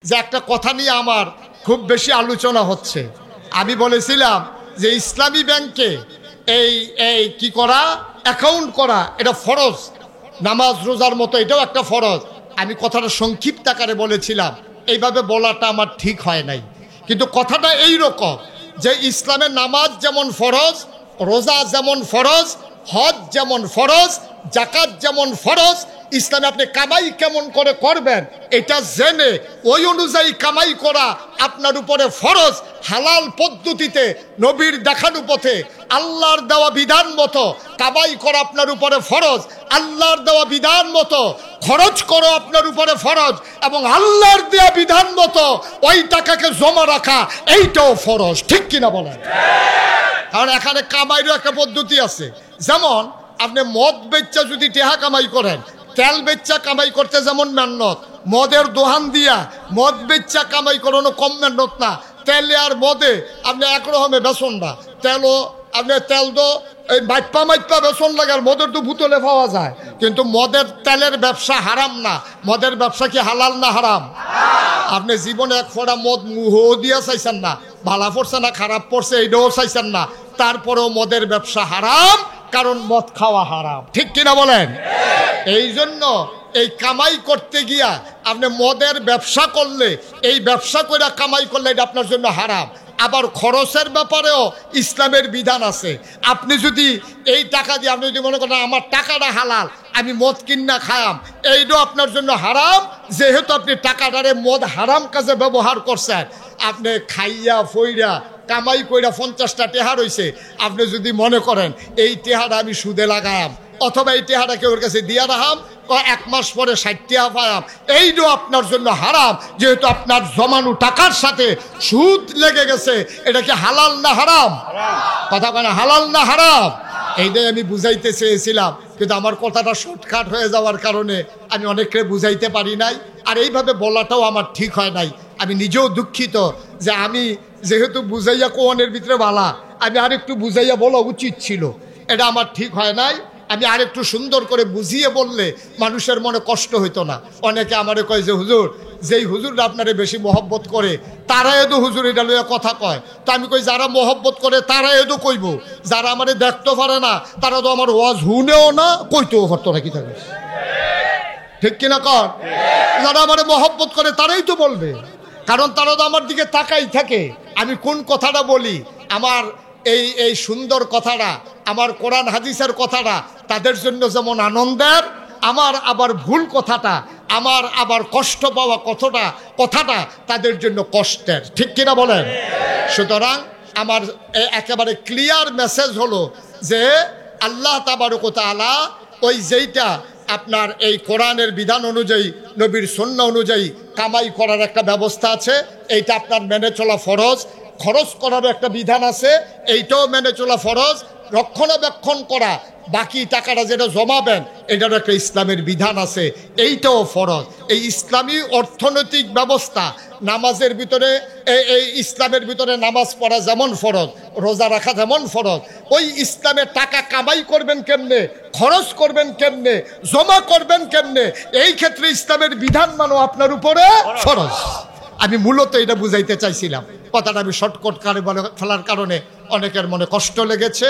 যে একটা কথা নিয়ে আমার খুব বেশি আলোচনা হচ্ছে। আমি বলেছিলাম যে ইসলামী ব্যাংকে এই এই কি করা, অ্যাকাউন্ট করা, এটা ফরজ। নামাজ রোজার মতো এটাও একটা ফরজ। আমি কথাটা সংক্ষিপ্ত আকারে বলেছিলাম, এইভাবে বলাটা আমার ঠিক হয় নাই। কিন্তু কথাটা এই রকম যে ইসলামে নামাজ যেমন ফরজ, রোজা যেমন ফরজ, হজ যেমন ফরজ, জাকাত যেমন ফরজ, ইসলামে আপনি কামাই কেমন করে করবেন এটা জেনে ওই অনুযায়ী কামাই করা আপনার উপরে ফরজ। হালাল পদ্ধতিতে নবীর দেখানো পথে আল্লাহর দেওয়া বিধান মতো কামাই করা আপনার উপরে ফরজ। আল্লাহর দেওয়া বিধান মতো খরচ করো আপনার উপরে ফরজ, এবং আল্লাহর দেওয়া বিধান মতো ওই টাকাকে জমা রাখা এইটাও ফরজ। ঠিক কিনা বলেন? কারণ এখানে কামাইরও একটা পদ্ধতি আছে। যেমন আপনি মদ বেচা যদি টেহা কামাই করেন, তেল বেচা কামাই করতে যেমন মেহনত, মদের দোহান দিয়া মদ বেচা কামাই করানো কম মেহনত না। তেলে আর মদে আপনি একরকমে বেসন না, তেলও আপনি তেল তো এই মাইপা মাইপা বেসন লাগে, আর মদের তো ভুতলে পাওয়া যায়। কিন্তু মদের তেলের ব্যবসা হারাম না। মদের ব্যবসা কি হালাল না হারাম? আপনি জীবনে এক ফোঁটা মদ মুহ দিয়া চাইছেন না, ভালা পড়ছে না খারাপ পড়ছে এইটাও চাইছেন না, তারপরেও মদের ব্যবসা হারাম, কারণ মদ খাওয়া হারাম। ঠিক কিনা বলেন? এই জন্য এই কামাই করতে গিয়া আপনি মদের ব্যবসা করলে, এই ব্যবসা করে কামাই করলে এটা আপনার জন্য হারাম। আবার খরচের ব্যাপারেও ইসলামের বিধান আছে। আপনি যদি এই টাকা দিয়ে আপনি যদি মনে করেন আমার টাকাটা হালাল, আমি মদ কিনা খায়াম, এইটাও আপনার জন্য হারাম, যেহেতু আপনি টাকাটারে মদ হারাম কাজে ব্যবহার করছেন। আপনি খাইয়া ফইরা কামাই কইরা 50টা টেহা রইছে, আপনি যদি মনে করেন এই টেহাটা আমি সুদে লাগায়াম, অথবা এই টেহাটা কেউ কাছে দিয়া রাখাম, 1 মাস পরে 60 টাকা পায়াম, এইটাও আপনার জন্য হারাম, যেহেতু আপনার জমানো টাকার সাথে সুদ লেগে গেছে। এটা কি হালাল না হারাম? কথা বলে হালাল না হারাম? এইটাই আমি বুঝাইতে চেয়েছিলাম, কিন্তু আমার কথাটা শর্টকাট হয়ে যাওয়ার কারণে আমি অনেককে বুঝাইতে পারি নাই। আর এইভাবে বলাটাও আমার ঠিক হয় নাই। আমি নিজেও দুঃখিত যে আমি যেহেতু বুঝাইয়া কোনের ভিতরে বালা, আমি আরেকটু বুঝাইয়া বলা উচিত ছিল। এটা আমার ঠিক হয় নাই। আমি আরেকটু সুন্দর করে বুঝিয়ে বললে মানুষের মনে কষ্ট হইতো না। অনেকে আমারে কয় যে হুজুর, যেই হুজুররা আপনারে বেশি মহব্বত করে তারা এদো হুজুর এটা লইয়া কথা কয়। তো আমি কই যারা মহব্বত করে তারা এদো কইব, যারা আমারে দেখতে পারে না তারা তো আমার ওয়াজ হুনেও না, কইতেও পারতো না। কি থাকে? ঠিক কিনা কর? যারা আমারে মহব্বত করে তারাই তো বলবে, কারণ তারা তো আমার দিকে তাকাই থাকে। আমি কোন কথাটা বলি, আমার এই সুন্দর কথাটা, আমার কোরআন হাদিসের কথাটা তাদের জন্য যেমন আনন্দের, আমার আবার ভুল কথাটা, আমার আবার কষ্ট পাওয়া কথাটা তাদের জন্য কষ্টের। ঠিক কিনা বলেন? সুতরাং আমার একেবারে ক্লিয়ার মেসেজ হলো যে আল্লাহ তাবারক ওয়া তাআলা ওই যেইটা আপনার এই কোরআনের বিধান অনুযায়ী, নবীর সুন্নাহ অনুযায়ী কামাই করার একটা ব্যবস্থা আছে, এইটা আপনার মেনে চলা ফরজ। খরচ করার একটা বিধান আছে, এইটাও মেনে চলা ফরজ। রক্ষণাবেক্ষণ করা, বাকি টাকাটা যেটা জমাবেন, এটারও একটা ইসলামের বিধান আছে, এইটাও ফরজ। এই ইসলামী অর্থনৈতিক ব্যবস্থা, নামাজের ভিতরে এই ইসলামের ভিতরে নামাজ পড়া যেমন ফরজ, রোজা রাখা যেমন ফরজ, ওই ইসলামের টাকা কামাই করবেন কেমনে, খরচ করবেন কেমনে, জমা করবেন কেমনে, এই ক্ষেত্রে ইসলামের বিধান মানো আপনার উপরে ফরজ। আমি মূলত এটা বুঝাইতে চাইছিলাম। কথাটা আমি শর্টকাট করে বলে ফেলার কারণে অনেকের মনে কষ্ট লেগেছে।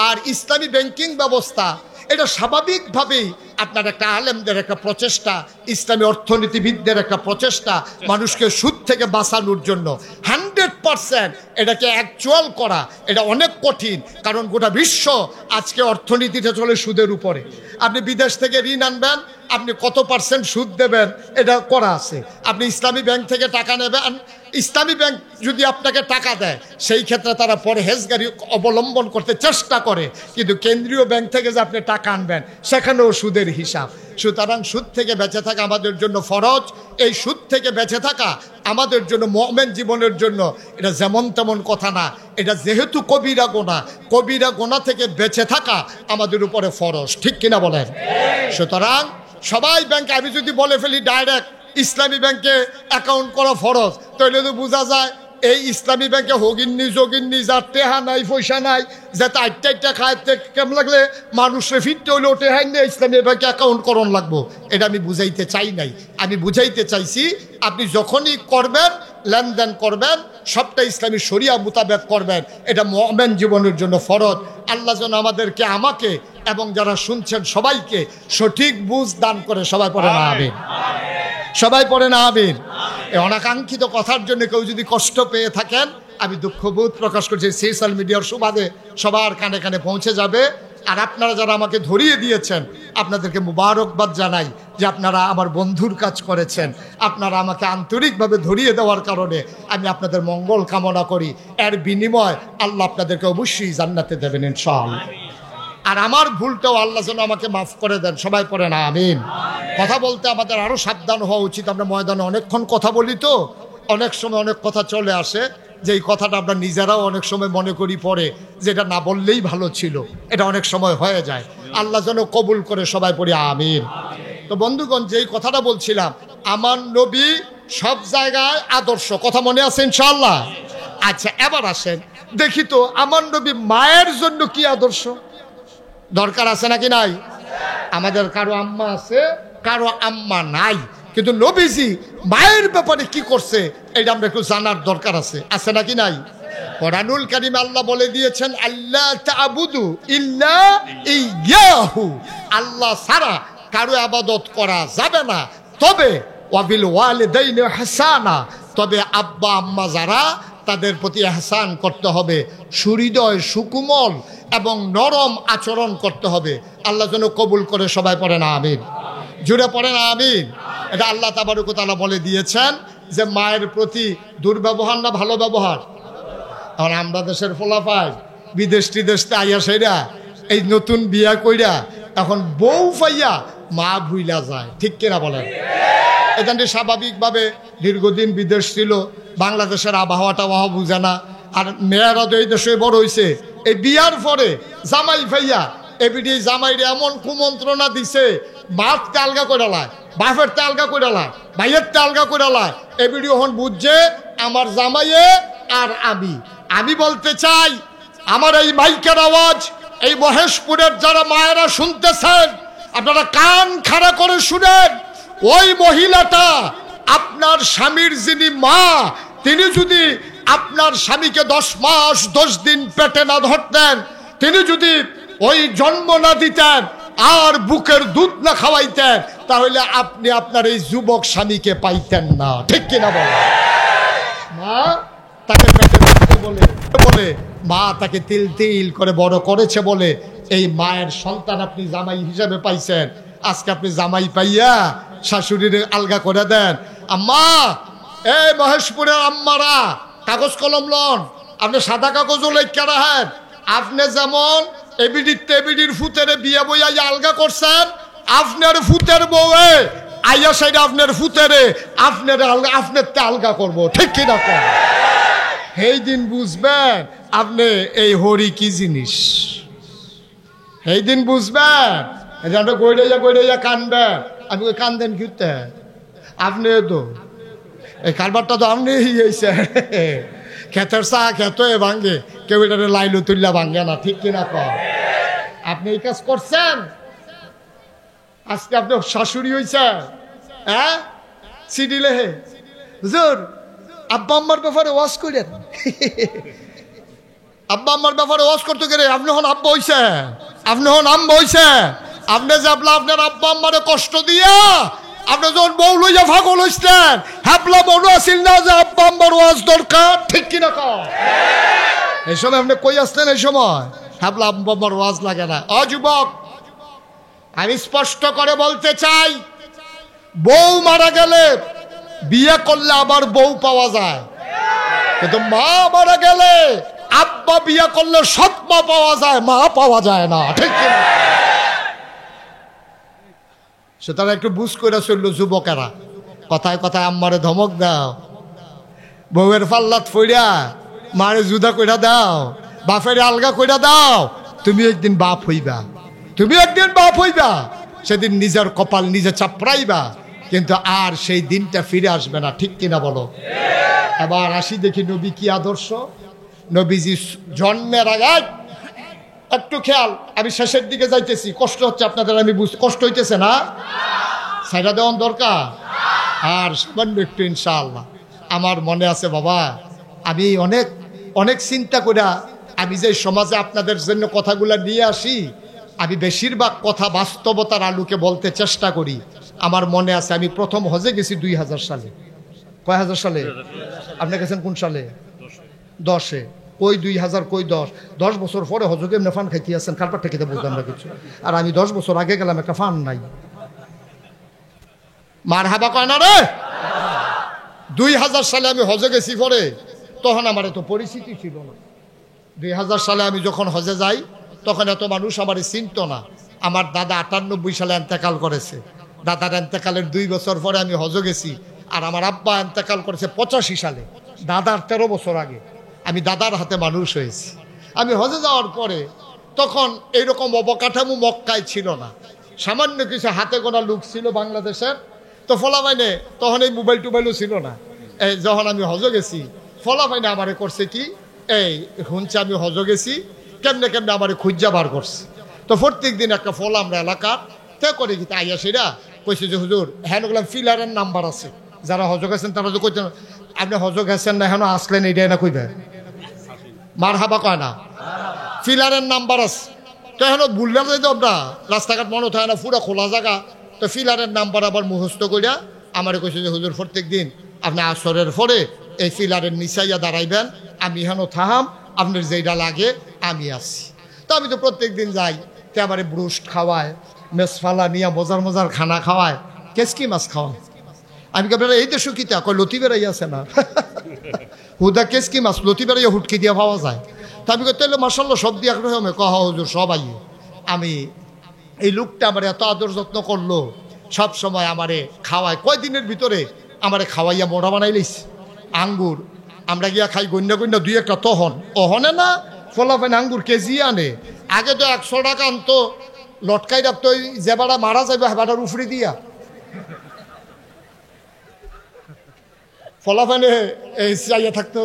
আর ইসলামী ব্যাংকিং ব্যবস্থা এটা স্বাভাবিকভাবেই আপনার একটা আলেমদের একটা প্রচেষ্টা, ইসলামী অর্থনীতিবিদদের একটা প্রচেষ্টা মানুষকে সুদ থেকে বাঁচানোর জন্য। 100% এটাকে অ্যাকচুয়াল করা এটা অনেক কঠিন, কারণ গোটা বিশ্ব আজকে অর্থনীতিতে চলে সুদের উপরে। আপনি বিদেশ থেকে ঋণ আনবেন, আপনি কত % সুদ দেবেন এটা করা আছে। আপনি ইসলামী ব্যাংক থেকে টাকা নেবেন, ইসলামী ব্যাংক যদি আপনাকে টাকা দেয় সেই ক্ষেত্রে তারা পরহেজগারি অবলম্বন করতে চেষ্টা করে, কিন্তু কেন্দ্রীয় ব্যাংক থেকে যে আপনি টাকা আনবেন সেখানেও সুদের হিসাব। সুতরাং সুদ থেকে বেঁচে থাকা আমাদের জন্য ফরজ। এই সুদ থেকে বেঁচে থাকা আমাদের জন্য মুমিন জীবনের জন্য এটা যেমন তেমন কথা না। এটা যেহেতু কবিরা গোনা থেকে বেঁচে থাকা আমাদের উপরে ফরজ। ঠিক কিনা বলেন? সুতরাং সবাই ব্যাংকে, আমি যদি বলে ফেলি ডাইরেক্ট ইসলামী ব্যাংকে অ্যাকাউন্ট করা ফরজ, তাহলে তো বোঝা যায় এই ইসলামী ব্যাংকে হগিন্নি যোগিন্নি যার টেহা নাই পয়সা নাই যাতে আটটা খাইতে কেমন লাগলে মানুষের ফিরতে হইলে ওটে হাই না ইসলামী ব্যাংকে অ্যাকাউন্ট করণ লাগবো। এটা আমি বুঝাইতে চাই নাই, আমি বুঝাইতে চাইছি আপনি যখনই করবেন লেনদেন করবেন সবটা ইসলামী শরিয়া মোতাবেক করবেন, এটা মুমিন জীবনের জন্য ফরজ। আল্লাহ যেন আমাদেরকে, আমাকে এবং যারা শুনছেন সবাইকে সঠিক বুঝ দান করে। সবাই পড়ে না আমিন, সবাই পড়ে না আমিন। এই অনাকাঙ্ক্ষিত কথার জন্য কেউ যদি কষ্ট পেয়ে থাকেন আমি দুঃখবোধ প্রকাশ করছি। সোশ্যাল মিডিয়ার সুবাদে সবার কানে কানে পৌঁছে যাবে। আর আপনারা যারা আমাকে ধরিয়ে দিয়েছেন আপনাদেরকে মুবারকবাদ জানাই যে আপনারা আমার বন্ধুর কাজ করেছেন, আপনারা আমাকে আন্তরিকভাবে ধরিয়ে দেওয়ার কারণে আমি আপনাদের মঙ্গল কামনা করি। এর বিনিময় আল্লাহ আপনাদেরকে অবশ্যই জান্নাতে দেবেন ইনশাআল্লাহ। আর আমার ভুলটাও আল্লাহ যেন আমাকে মাফ করে দেন। সবাই পড়ে না আমিন। কথা বলতে আমাদের আরও সাবধান হওয়া উচিত। আমরা ময়দানে অনেকক্ষণ কথা বলি তো অনেক সময় অনেক কথা চলে আসে যে এই কথাটা আমরা নিজেরাও অনেক সময় মনে করি পরে যে এটা না বললেই ভালো ছিল, এটা অনেক সময় হয়ে যায়। আল্লাহ যেন কবুল করে। সবাই পড়ি আমিন। তো বন্ধুগণ, যেই কথাটা বলছিলাম আমার নবী সব জায়গায় আদর্শ, কথা মনে আছে ইনশাআল্লাহ? আচ্ছা, এবার আসেন দেখি তো আমার নবী মায়ের জন্য কি আদর্শ দরকার আছে নাকি নাই? আমাদের কারো আম্মা আছে, কারো আম্মা নাই, কিন্তু নবীজি মায়ের ব্যাপারে কি করছে এটা আমরা একটু জানার দরকার আছে। আছে নাকি নাই? কোরআনুল কারীমে আল্লাহ বলে দিয়েছেন আল্লাহ তা'বুদু ইল্লা ইয়াহু, আল্লাহ ছাড়া কারো ইবাদত করা যাবে না। তবে ওয়াবিল ওয়ালিদাইনি ইহসানা, তবে আব্বা আম্মা যারা তাদের প্রতি ইহসান করতে হবে, সুহৃদয় সুকুমল এবং নরম আচরণ করতে হবে। আল্লাহ যেন কবুল করে। সবাই পড়ে না আমিন, জুড়ে পড়ে না আমিন। এটা আল্লাহ তাবারক ওয়া তাআলা বলে দিয়েছেন যে মায়ের প্রতি দুর্ব্যবহার না ভালো ব্যবহার। এখন আমরা দেশের ফলাফল বিদেশ টিদেশতে আইয়া সেরা এই নতুন বিয়া কইরা এখন বউ পাইয়া মা ভুইলা যায়, ঠিক কিনা বলেন? এখানে স্বাভাবিকভাবে দীর্ঘদিন বিদেশ ছিল, বাংলাদেশের আবহাওয়াটা বুঝে না। আর মেয়েরা তো এই দেশে বড় হয়েছে, এই বিয়ার পরে জামাই ভাইয়া এবিডি জামাইরে এমন কুমন্ত্রণা দিছে, বাপ তালগা করে লায়, বাপের তালগা করে লায়, ভাইয়ের তালগা করে লায়। এবিডি এখন বুঝছে আমার জামাইয়ে আর আমি বলতে চাই আমার এই মাইকের আওয়াজ এই মহেশপুরের যারা মায়েরা শুনতেছেন আপনারা কান খাড়া করে শুনেন। ওই মহিলাটা আপনার স্বামীর যিনি মা, তিনি যদি আপনার স্বামীকে 10 মাস 10 দিন পেটে না ধরতেন, তিনি যদি ওই জন্ম না দিতেন আর বুকের দুধ না খাওয়াইতেন, তাহলে আপনি আপনার এই যুবক স্বামীকে পাইতেন না, ঠিক কিনা বলেন? মা তাকে পেটে ধরতে বলে মা তাকে তিল তিল করে বড় করেছে বলে এই মায়ের সন্তান আপনি জামাই হিসেবে পাইছেন। আজকে আপনি জামাই পাইয়া শাশুড়ির আলগা করে দেন। আম্মা, এই মহেশপুরের আম্মারা কাগজ কলম লন, আপনি সাদা কাগজও লেখা রাখেন। আপনি যেমন এবিডির ফুতেরে বিয়ে বইয়া আলগা করছেন, আপনার ফুতের বউয়ে আইয়া সাইডে আপনার ফুতেরে আপনার আলগা করবো, ঠিক কিনা? সেই দিন বুঝবেন আপনি এই হরি কি জিনিস, সেই দিন বুঝবেন। গইড়াইয়া কানবেন। আপনি কান্দেন কিতে? আপনি তো এই কারবারটা তো আপনি হইছে ক্ষেতের চা খেত ভাঙ্গে, কেউ এটা লাইলো তুল্লা ভাঙ্গে না, ঠিক কিনা কর? আপনি এই কাজ করছেন, আজকে আপনি শাশুড়ি হয়েছে। হ্যাঁ, সিডি লেহে হুজুর আব্বা আম্মার ব্যাপারে ওয়াজ করেন। আব্বা আম্মার ব্যাপারে ওয়াজ করতে গেলে আপনি হন আব্বা হইছে, আপনি হন আম্মা হইছে। আপনি যে আপনার আব্বা আম্মারে কষ্ট দিয়া আপনি যখন বউ লইয়া ভাগল হইছেন, হ্যাপলা মনে আসিল না যে আব্বা আম্মার ওয়াজ দরকার, ঠিক কিনা কর? এই সময় আপনি কই আসলেন? এই সময় হ্যাপলা আব্বা আম্মার ওয়াজ লাগে না। যুবক, আমি স্পষ্ট করে বলতে চাই, বউ মারা গেলে বিয়ে করলে আবার বউ পাওয়া যায়, কিন্তু মা মারা গেলে আব্বা বিয়ে করলে সৎ মা পাওয়া যায়, মা পাওয়া যায় না, ঠিক কিনা? সুতরাং একটু বুঝ করে চললো যুবকেরা। কথায় কথায় আম্মারে ধমক দাও, বউয়ের পাল্লাত ফইরা মারে জুদা কইরা দাও, বাপের আলগা কইরা দাও। তুমি একদিন বাপ হইবা, তুমি একদিন বাপ হইবা, সেদিন নিজের কপাল নিজে চাপড়াইবা, কিন্তু আর সেই দিনটা ফিরে আসবে না, ঠিক কিনা বলো? এবার আসি দেখি নবী কি আদর্শ। নবীজি জন্মের আগে একটু খেয়াল, আমি শেষের দিকে যাইতেছি, কষ্ট হচ্ছে আপনাদের, আমি কষ্ট হইতেছে না? সাইডা দেওয়ান দরকার আর সামান্য একটু ইনশাআল্লাহ। আমার মনে আছে বাবা, আমি অনেক অনেক চিন্তা করে আমি যে সমাজে আপনাদের জন্য কথাগুলো নিয়ে আসি, আমি বেশিরভাগ কথা বাস্তবতার আলোকে বলতে চেষ্টা করি। আমার মনে আছে আমি প্রথম হজে গেছি 2000 সালে। কয় হাজার সালে? আপনি গেছেন কোন সালে? 10-এ। কই 2000 কই 10 বছর পরে হজকে এমনি ফান খাইতে আছেন, কারপার থেকে বুঝলাম না কিছু। আর আমি 10 বছর আগে গেলাম, একটা ফান নাই। মার হাবা কয় না রে। 2000 সালে আমি হজে গেছি, পরে তখন আমার এত পরিস্থিতি ছিল না। 2000 সালে আমি যখন হজে যাই তখন এত মানুষ আমার চিনত না। আমার দাদা 98 সালে এন্তেকাল করেছে। দাদার এন্তেকালের 2 বছর পরে আমি হজে গেছি। আর আমার আব্বা এন্তেকাল করেছে 85 সালে, দাদার 13 বছর আগে। আমি দাদার হাতে মানুষ হয়েছি। আমি হজে যাওয়ার পরে তখন এইরকম অবকাঠামো মক্কায় ছিল না, সামান্য কিছু হাতে গোনা লোক ছিল বাংলাদেশের। তো ফলাফাইনে তখন এই মোবাইল টোবাইলও ছিল না। এই যখন আমি হজে গেছি, ফলাফাইনে আমারে করছে কি, এই শুনছে আমি হজে গেছি, কেমনে কেমনে আমারে খুঁজা বার করছে। তো প্রত্যেক দিন একটা ফল আমরা এলাকার তে করে কি আইয়া সেরা কইছে যে হুজুর হ্যাঁ ওগুলাম ফিলারের নাম্বার আছে, যারা হজ গেছেন তারা তো কইতেন আপনি হজ গেছেন না হেন আসলেন এইটাই না কইবে, মার হাবা কয় না, ফিলারের নাম্বার আছে। তো এখন বুললাম যাই তো আমরা রাস্তাঘাট মনে থাকে না, পুরো খোলা জায়গা। তো ফিলারের নাম্বার আবার মুখস্থ করিয়া আমারে কইছে যে হুজুর প্রত্যেক দিন আপনি আসরের পরে এই ফিলারের নিচাইয়া দাঁড়াইবেন, আমি হেন থাহাম, আপনার যেটা লাগে আমি আসি। তো আমি তো প্রত্যেক দিন যাই, তো আবার ব্রুস্ট খাওয়ায়, মেসফালা নিয়ে মজার মজার খানা খাওয়ায়, কেসকি মাছ খাওয়ায়। আমি কেবল এই দেশও কিতা কয় লতি বেড়াই আছে না হুদা কেসকি মাছ লতি বেড়াইয়া হুটকি দিয়া পাওয়া যায়। তা আমি তাহলে মাসাল্লাহ সব দিয়ে একরকমে কহ হুজুর সব আইয়ে। আমি এই লোকটা আমার এত আদর যত্ন করলো, সব সময় আমারে খাওয়ায়। কয়দিনের ভিতরে আমারে খাওয়াইয়া মোড়া বানাই লইছে। আঙ্গুর আমরা গিয়া খাই গন্যা গন্যা 2-1টা তহন অহনে না, ফলাফেন আঙ্গুর কেজি আনে। আগে তো 100 টাকা আনতো, লটকাই রাখতো, যে বাড়া মারা যাবে হেবাটার উফরি দিয়া। ফলাফেনে এই চাইয়া থাকতো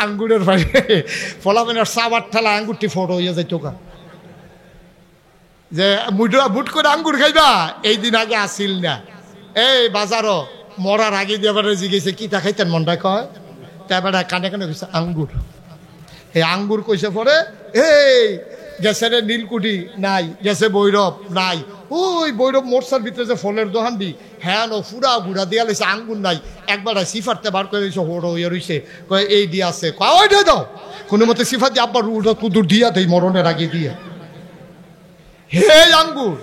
আঙ্গুরের বাইরে, ফলাফেনের সাবার ঠেলা আঙ্গুরটি ফটো হইয়া যাইতো কা, যে বুট করে আঙ্গুর খাইবা, এই দিন আগে আসিল না। এই বাজারও মরার আগে দিয়ে এবারে জিগেছে কি তা খাইতেন মনটা কয়, তারপরে কানে কানে কইছে আঙ্গুর। এই আঙ্গুর কইছে পরে এই গেছে রে নীলকুঠি নাই, গেছে ভৈরব নাই, ওই ভৈরব মোটসার ভিতরে যে ফলের দোকান দি হ্যাঁ নো ফুরা ঘুরা দিয়া লেছে আঙ্গুর নাই। একবার সিফারতে বার করে দিয়েছে, হোড়ো ইয়ে রইছে, কয় এই দিয়ে আছে, কয় ওইটাই দাও। কোনো মতে সিফার দিয়ে আব্বার উঠা কুদুর দিয়া দেয় মরণের আগে দিয়ে। হে আঙ্গুর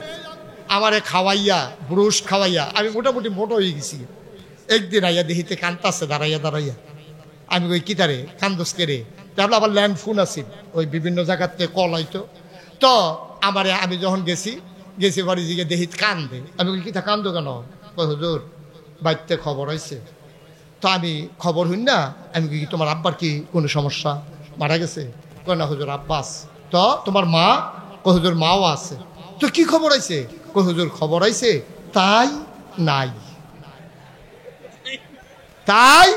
আমারে খাওয়াইয়া ব্রুশ খাওয়াইয়া আমি মোটামুটি মোটো হয়ে গেছি। একদিন আইয়া দেখিতে কান্তাছে দাঁড়াইয়া দাঁড়াইয়া। আমি ওই কিতারে কান্দস কেরে, তাহলে আবার ল্যান্ড ফোন আছিল, ওই বিভিন্ন জায়গাতে কল হইতো। তো আমি যখন গেছি বাড়ি দিকে দেখি কান্দে। আমি ওই কিতা কান্দো কেন, কই হুজুর বাড়িতে খবর হয়েছে। তো আমি খবর হইন না, আমি কি তোমার আব্বার কি কোনো সমস্যা, মারা গেছে? কই না হুজুর আব্বাস। তো তোমার মা? কই হুজুর মাও আছে। তো কি খবর আইছে? কই হুজুর খবর আইছে তাই নাই, তাই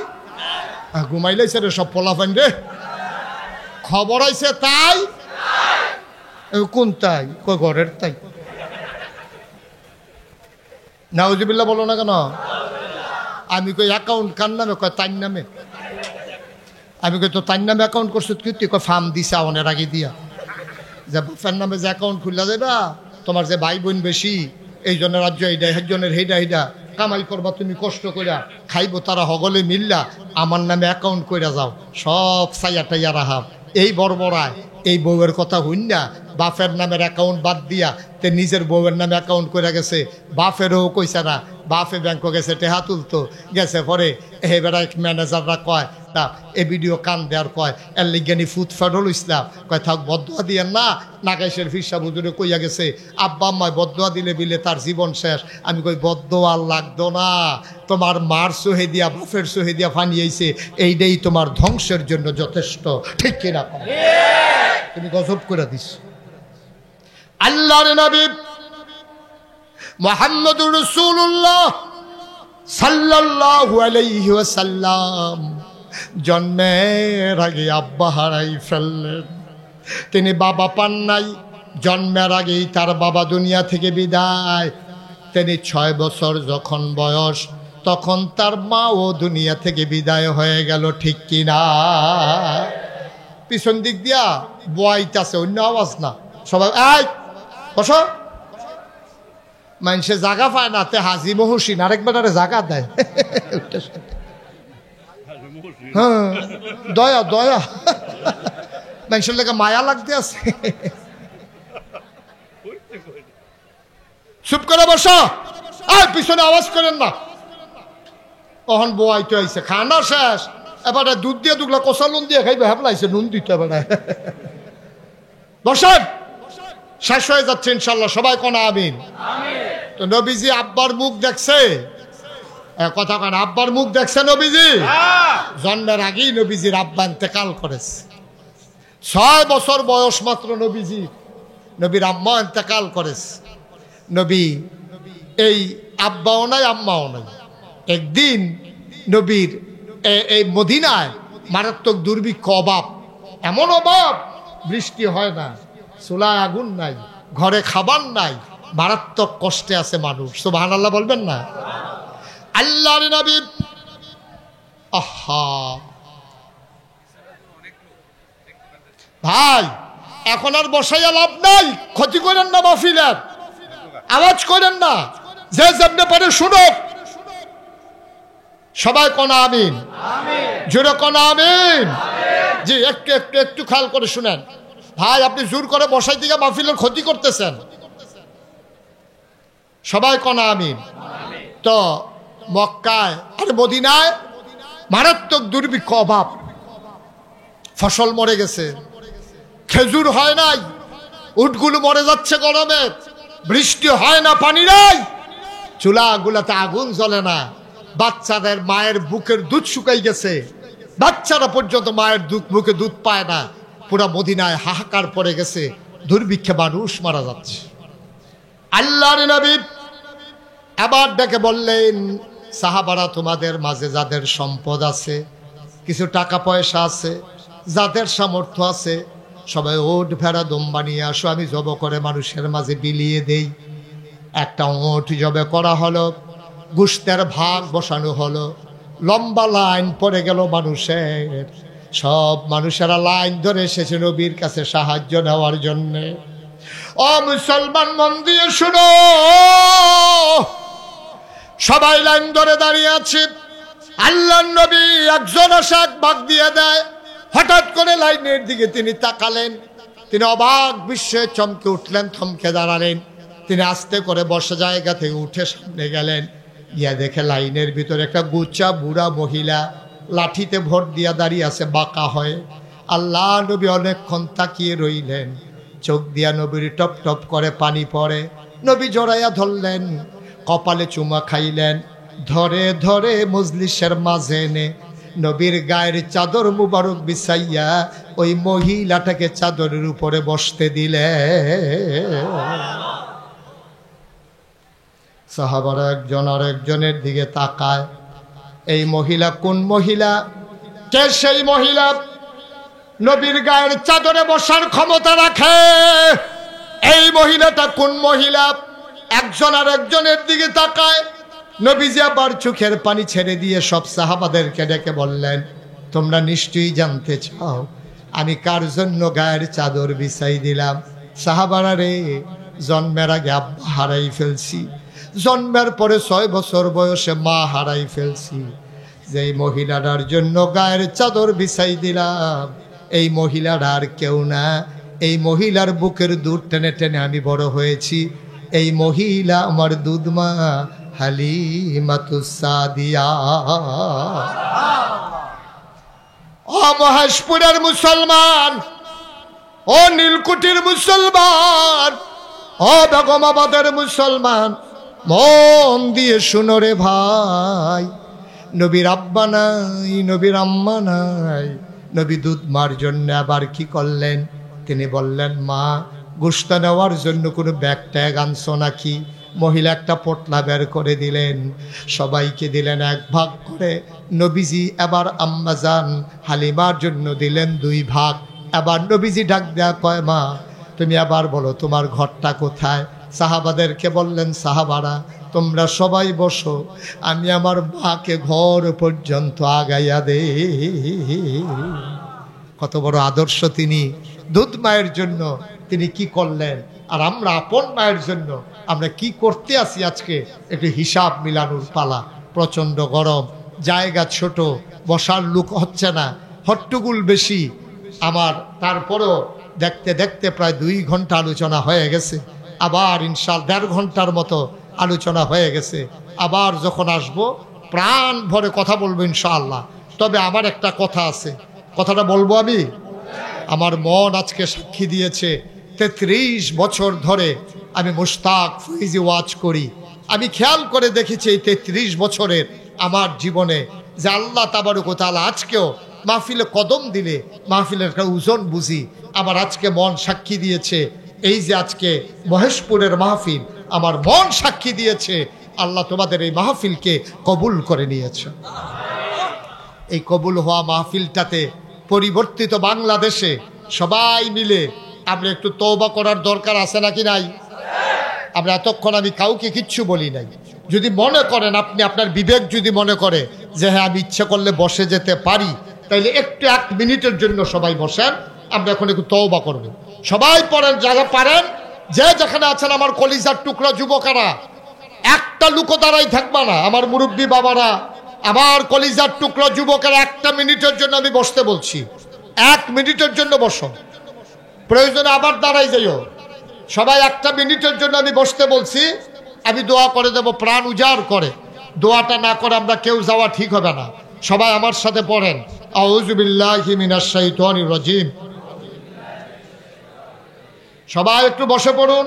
ঘুমাইলাইছে রে সব ফলাফান রে, খবর আইছে তাই। কোন তাই? কই ঘরের তাই। নাউজুবিল্লাহ বলো না কেন? আমি কই অ্যাকাউন্ট কার নামে? কয় তার নামে। আমি কই তো তার নামে অ্যাকাউন্ট করছো কি? তুই কয় ফার্ম দিছা অনেক আগে দিয়া, যে বাপের নামে যে অ্যাকাউন্ট খুললা যাবা, তোমার যে ভাই বোন বেশি এই জন্য রাজ্য এইটা, একজনের হেডা হেডা কামাই করবা, তুমি কষ্ট কইরা খাইবো, তারা হগলে মিললা আমার নামে অ্যাকাউন্ট কইরা যাও, সব সাইয়া টাইয়া রাহাব। এই বড়বড়ায় এই বউয়ের কথা হইন না, বাপের নামের অ্যাকাউন্ট বাদ দিয়া তে নিজের বউয়ের নামে অ্যাকাউন্ট করে গেছে। বাপেরও কইছে না, বাপে ব্যাংকে গেছে টেহা তুলতো, গেছে পরে এবারে ম্যানেজাররা কয় তা এ ভিডিও কান দেওয়ার কয় এর লিজ্ঞানী ফুট ফেডল ইসলাম কয় থাক বদুয়া দিয়েন না। নাগাইশের ফিরসা বুজুরে কইয়া গেছে আব্বা আম্মায় বদুয়া দিলে বিলে তার জীবন শেষ। আমি কই বদুয়া লাগতো না, তোমার মার সোহে দিয়া বাপের সোহে দিয়া ফানিয়েছে, এইটাই তোমার ধ্বংসের জন্য যথেষ্ট। ঠিক কিনা? তুমি গজব করে দিস। আল্লাহর নবী মুহাম্মদুর রাসূলুল্লাহ সাল্লাল্লাহু আলাইহি ওয়াসাল্লাম জন্মের আগে আব্বা হারাই ফেললেন। তিনি বাবা পান নাই, জন্মের আগেই তার বাবা দুনিয়া থেকে বিদায়। তিনি 6 বছর যখন বয়স, তখন তার মাও দুনিয়া থেকে বিদায় হয়ে গেল, ঠিক কিনা? পিছন দিক দিয়া বয়াইতেছে, অন্য আওয়াজ না। সবাই এই বসো। মানুষে জাগা পায় না, তে হাজি মহসিন আরেকবার জাগা দেয়। হ্যাঁ, দয়া দয়া, মানুষের লেগে মায়া লাগতে আছে। চুপ করে বসো, আর পিছনে আওয়াজ করেন না। তখন বয়াইতে আইছে, খানা শেষ, এবারে দুধ দিয়ে দুগলা কষা নুন দিয়ে খাইবে, হেবলাইছে নুন দিতে এবারে। বসেন, শেষ হয়ে যাচ্ছে ইনশাল্লাহ, সবাই কোন আমিন। তো নবীজি আব্বার মুখ দেখছে, কথা কেন, আব্বার মুখ দেখছে নবীজি? জন্মের আগেই নবীজির আব্বা ইন্তেকাল করেছে। 6 বছর বয়স মাত্র নবীর আম্মা ইন্তেকাল করেছে। নবী এই আব্বাও নাই আম্মাও নাই। একদিন নবীর এই মদিনায় মারাত্মক দুর্ভিক্ষ, অভাব, এমন অভাব, বৃষ্টি হয় না, চুলায় আগুন নাই, ঘরে খাবার নাই, মারাত্মক কষ্টে আছে মানুষ। সুবহানাল্লাহ বলবেন না? আল্লাহর নবী, আহা ভাই, এখন আর বসাইয়া লাভ নাই, ক্ষতি করেন না মাহফিলের, আওয়াজ করেন না, যে যেমনে পারে শুনুক। সবাই কোন আমিন, জোরে কোন আমিন। জি, একটু একটু একটু খেয়াল করে শুনেন ভাই, আপনি জোর করে বসাই দিকে মাহফিলের ক্ষতি করতেছেন। সবাই কোন আমিন। তো মক্কায় আর মদিনায় মারাত্মক দুর্ভিক্ষ, অভাব, ফসল মরে গেছে, খেজুর হয় নাই, উটগুলো মরে যাচ্ছে গরমে, বৃষ্টি হয় না, পানি নাই, চুলাগুলাতে আগুন জ্বলে না, বাচ্চাদের মায়ের বুকের দুধ শুকাই গেছে, বাচ্চারা পর্যন্ত মায়ের বুকে দুধ পায় না, পুরা মদিনায় হাহাকার পড়ে গেছে, দুর্ভিক্ষে মানুষ মারা যাচ্ছে। আল্লাহর নবী আবার ডেকে বললেন, সাহাবারা, তোমাদের মাঝে যাদের সম্পদ আছে, কিছু টাকা পয়সা আছে, যাদের সামর্থ্য আছে, সবাই ওট ভেড়া দম্বা নিয়ে আসো, আমি জব করে মানুষের মাঝে বিলিয়ে দেই। একটা ওট জবে করা হলো, গোশতের ভাগ বসানো হলো, লম্বা লাইন পড়ে গেল মানুষের, সব মানুষেরা লাইন ধরে এসেছে নবীর কাছে সাহায্য নেওয়ার জন্যে। ও মুসলমান, মন দিয়ে শুনো, সবাই লাইন ধরে দাঁড়িয়ে আছে। আল্লাহর নবী একজন আসে, এক ভাগ দিয়ে দেয়। হঠাৎ করে লাইনের দিকে তিনি তাকালেন, তিনি অবাক বিস্ময়ে চমকে উঠলেন, থমকে দাঁড়ালেন। তিনি আস্তে করে বসা জায়গা থেকে উঠে সামনে গেলেন, গিয়া দেখে লাইনের ভিতরে একটা গুচ্চা বুড়া মহিলা লাঠিতে ভোট দিয়া দাঁড়িয়ে আছে, বাঁকা হয়ে। আল্লাহ নবী অনেকক্ষণ তাকিয়ে রইলেন, চোখ দিয়া নবীর টপ টপ করে পানি পড়ে। নবী জড়াইয়া ধরলেন, কপালে চুমা খাইলেন, ধরে ধরে মজলিসের মাঝে এনে নবীর গায়ের চাদর মুবারক বিছাইয়া ওই মহিলাটাকে চাদরের উপরে বসতে দিলে। সাহাবারা একজন আর একজনের দিকে তাকায়, এই মহিলা কোন মহিলা? কে সেই মহিলা নবীর গায়ের চাদরে বসার ক্ষমতা রাখে? এই মহিলাটা কোন মহিলা? একজন আর একজনের দিকে তাকায়। নবীজি আবার চোখের পানি ছেড়ে দিয়ে সব সাহাবাদেরকে ডেকে বললেন, তোমরা নিশ্চয়ই জানতে চাও আমি কার জন্য গায়ের চাদর বিছাই দিলাম? সাহাবারা রে, জন্মের আগে আব্বা হারাই ফেলছি, জন্মের পরে 6 বছর বয়সে মা হারাই ফেলছি, যেই মহিলাটার জন্য গায়ের চাদর বিছাই দিলাম, এই মহিলাটা আর কেউ না, এই মহিলার বুকের দুধ টেনে টেনে আমি বড় হয়েছি। এই মহিলা আমার দুধমা হালিমাতুস সাদিয়া। ও মহেশপুরের মুসলমান, ও নীলকুঠির মুসলমান, ও বেগমাবাদের মুসলমান, মন দিয়ে শুনো রে ভাই, নবীর আব্বা নাই, নবীর আম্মা নাই, নবী দুধ মার জন্য আবার কি করলেন? তিনি বললেন, মা, গোশত নেওয়ার জন্য কোনো ব্যাগ ট্যাগ আনছো নাকি? মহিলা একটা পোটলা বের করে দিলেন, সবাইকে দিলেন এক ভাগ করে। নবীজি এবার আম্মাজান হালিমার জন্য দিলেন 2 ভাগ। এবার নবীজি ডাক দেয়া কয়, মা তুমি আবার বলো তোমার ঘরটা কোথায়? সাহাবাদেরকে বললেন, সাহাবারা তোমরা সবাই বসো, আমি আমার মাকে ঘর পর্যন্ত আগাইয়া দে। কত বড় আদর্শ তিনি! দুধ মায়ের জন্য তিনি কি করলেন, আর আমরা আপন মায়ের জন্য আমরা কি করতে আসি আজকে একটু হিসাব মিলানোর পালা। প্রচণ্ড গরম, জায়গা ছোট, বসার লোক হচ্ছে না, হট্টগোল বেশি আমার। তারপরেও দেখতে দেখতে প্রায় 2 ঘন্টা আলোচনা হয়ে গেছে। আবার ইনশাআল্লাহ 1.5 ঘন্টার মতো আলোচনা হয়ে গেছে। আবার যখন আসব প্রাণ ভরে কথা বলবো ইনশাআল্লাহ। তবে আমার একটা কথা আছে, কথাটা বলবো আমি। আমার মন আজকে সাক্ষী দিয়েছে 33 বছর ধরে আমি মুশতাক ফৈজি ওয়াজ করি। আমি খেয়াল করে দেখেছি এই 33 বছরের আমার জীবনে যে আল্লাহ তাবারক ওয়া তাআলা আজকেও মাহফিলে কদম দিলে মাহফিলের একটা ওজন বুঝি। আমার আজকে মন সাক্ষী দিয়েছে, এই যে আজকে মহেশপুরের মাহফিল, আমার মন সাক্ষী দিয়েছে আল্লাহ তোমাদের এই মাহফিলকে কবুল করে নিয়েছে। এই কবুল হওয়া মাহফিলটাতে পরিবর্তিত বাংলাদেশে সবাই মিলে আমরা একটু তওবা করার দরকার আছে নাকি নাই? আমরা এতক্ষণ আমি কাউকে কিচ্ছু বলি নাই। যদি মনে করেন আপনি, আপনার বিবেক যদি মনে করে যে হ্যাঁ আমি ইচ্ছে করলে বসে যেতে পারি, তাইলে একটু 1 মিনিটের জন্য সবাই বসেন, আমরা এখন একটু তওবা করব। সবাই পড়েন, যারা পারেন, যে যেখানে আছেন আমার কলিজার টুকরা যুবকেরা, একটা লুকো দাঁড়াই থাকবা না। আমার মুরব্বী বাবারা, আমার কলিজার টুকরা যুবকেরা, 1 মিনিটের জন্য আমি বসতে বলছি। 1 মিনিটের জন্য বসো, প্রয়োজনে আবার দাঁড়াই যাইও। সবাই 1 মিনিটের জন্য আমি বসতে বলছি। আমি দোয়া করে দেব প্রাণ উজাড় করে। দোয়াটা না করে আমরা কেউ যাওয়া ঠিক হবে না। সবাই আমার সাথে পড়েন, আউযু বিল্লাহি মিনাশ শাইতানির রাজিম। সবাই একটু বসে পড়ুন,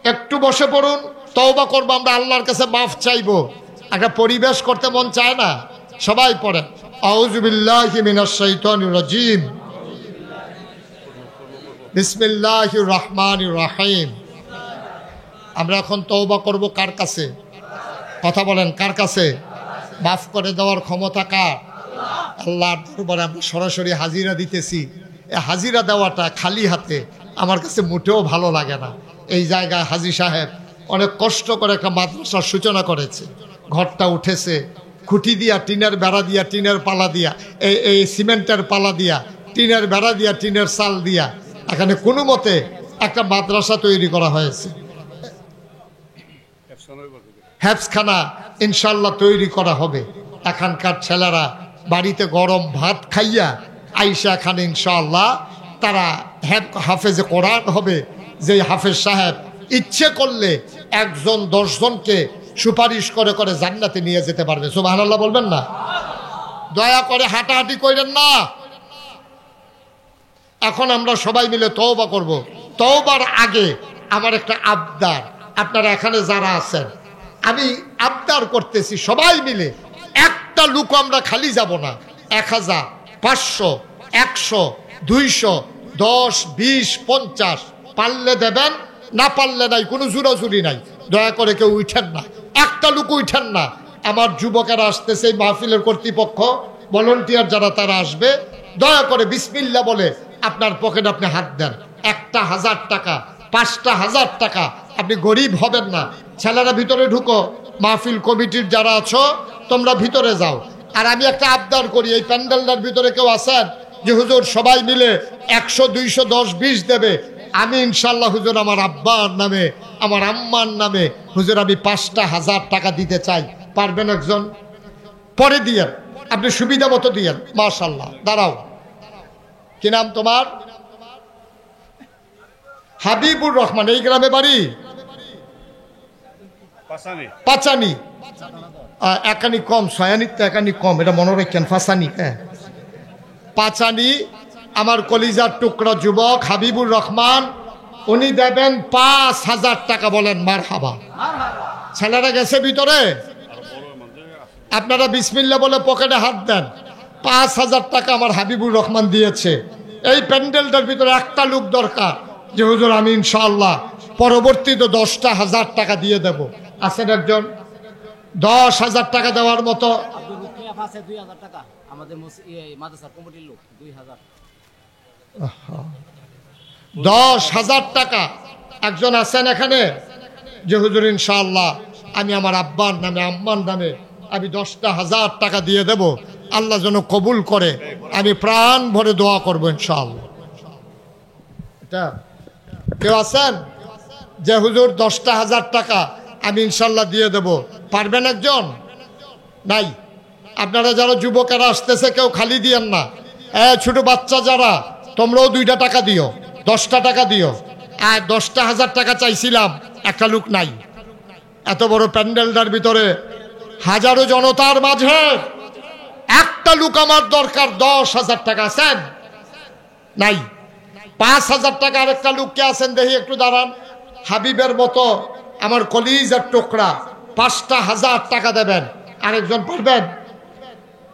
একটু বসে পড়ুন। তওবা করবো আমরা, আল্লাহর কাছে মাফ চাইবো। একটা পরিবেশ করতে মন চায় না? সবাই পড়েন, আউযু বিল্লাহি মিনাশ শাইতানির রাজিম, বিসমিল্লাহির রহমানির রহিম। আমরা এখন তওবা করব কার কাছে? কথা বলেন, কার কাছে? মাফ করে দেওয়ার ক্ষমতা কার? আল্লাহর দরবারে আমরা সরাসরি হাজিরা দিতেছি। এই হাজিরা দেওয়াটা খালি হাতে আমার কাছে মোটেও ভালো লাগে না। এই জায়গায় হাজী সাহেব অনেক কষ্ট করে একটা মাদ্রাসার সূচনা করেছে। ঘরটা উঠেছে খুঁটি দিয়া, টিনের বেড়া দিয়া, টিনের পালা দিয়া, এই সিমেন্টের পালা দিয়া, টিনের বেড়া দিয়া, টিনের চাল দিয়া এখানে কোনো মতে একটা মাদ্রাসা তৈরি করা হয়েছে। হেফজখানা ইনশাল্লাহ তৈরি করা হবে। এখানকার ছেলেরা বাড়িতে গরম ভাত খাইয়া আইসা এখানে ইনশাআল্লাহ তারা হাফেজে কোরআন হবে। যে হাফেজ সাহেব ইচ্ছে করলে 1 জন 10 জনকে সুপারিশ করে করে জান্নাতে নিয়ে যেতে পারবে। সুবহানাল্লাহ বলবেন না? দয়া করে হাঁটাহাঁটি করেন না। এখন আমরা সবাই মিলে তওবা করব। তওবার আগে আমার একটা আবদার, আপনারা এখানে যারা আছেন, আমি আবদার করতেছি সবাই মিলে একটা লোক আমরা খালি যাব না। 1000, 500, 100, 200, 10, 20, 50 পারলে দেবেন, না পারলে নাই, কোনো জোরাজুরি নাই। দয়া করে কেউ উঠেন না, একটা লোক উঠেন না। আমার যুবকেরা আসতেছে, এই মাহফিলের কর্তৃপক্ষ, ভলান্টিয়ার যারা তারা আসবে, দয়া করে বিসমিল্লাহ বলে আপনার পকেটে আপনি হাত দেন। 1000 টাকা, 5000 টাকা, আপনি গরিব হবেন না। ছেলেরা ভিতরে ঢুকো, মাহফিল কমিটির যারা আছো তোমরা ভিতরে যাও। আর আমি একটা আবদার করি, এই প্যান্ডেলটার ভিতরে কেউ আছেন যে হুজুর সবাই মিলে 100, 200, 10, 20 দেবে? আমি ইনশাল্লাহ হুজুর আমার আব্বার নামে, আমার আম্মার নামে হুজুর আমি 5000 টাকা দিতে চাই। পারবেন একজন? পরে দিয়েন, আপনি সুবিধা মতো দিয়েন। মাশাল্লাহ। দাঁড়াও, কি নাম তোমার? হাবিবুর রহমান। এই গ্রামে বাড়ি? পাচানি। একানি কম, ছয়ানির তো একানি কম, এটা মনে রাখেন। ফাসানি, হ্যাঁ পাচানি। আমার কলিজার টুকরা যুবক হাবিবুর রহমান, উনি দেবেন 5000 টাকা। বলেন মারহাবা। ছেলেরা গেছে ভিতরে, আপনারা বিসমিল্লাহ বলে পকেটে হাত দেন। 5000 টাকা আমার হাবিবুর রহমান দিয়েছে। এই প্যান্ডেলটার ভিতরে একটা লোক দরকার যে হুজুর আমি ইনশাআল্লাহ পরবর্তীতে 10,000 টাকা দিয়ে দেব। আছেন একজন 10,000 টাকা দেওয়ার মতো? 10,000 টাকা একজন আছেন এখানে যে হুজুর ইনশাআল্লাহ আমি আমার আব্বার নামে আম্মার নামে আমি 10,000 টাকা দিয়ে দেব, আল্লাহ যেন কবুল করে, আমি প্রাণ ভরে দোয়া করবো ইনশাআল্লাহ। এটা কেউ আছেন যে হুজুর 10,000 টাকা আমি ইনশাল্লাহ দিয়ে দেব? পারবেন একজন? নাই। আপনারা যারা যুবকেরা আসতেছে কেউ খালি দিয়েন না। ছোট বাচ্চা যারা তোমরাও 2টা টাকা দিও, 10টা টাকা দিও। আর 10,000 টাকা চাইছিলাম, একটা লোক নাই। এত বড় প্যান্ডেলটার ভিতরে হাজারো জনতার মাঝে একটা লোক আমার দরকার। 10,000 টাকা আছেন? নাই। 5,000 টাকা আরেকটা লোককে আছেন দেখি, একটু দাঁড়ান। হাবিবের মতো আমার কলিজার টুকরা 5,000 টাকা দেবেন। আরেকজন পারবেন?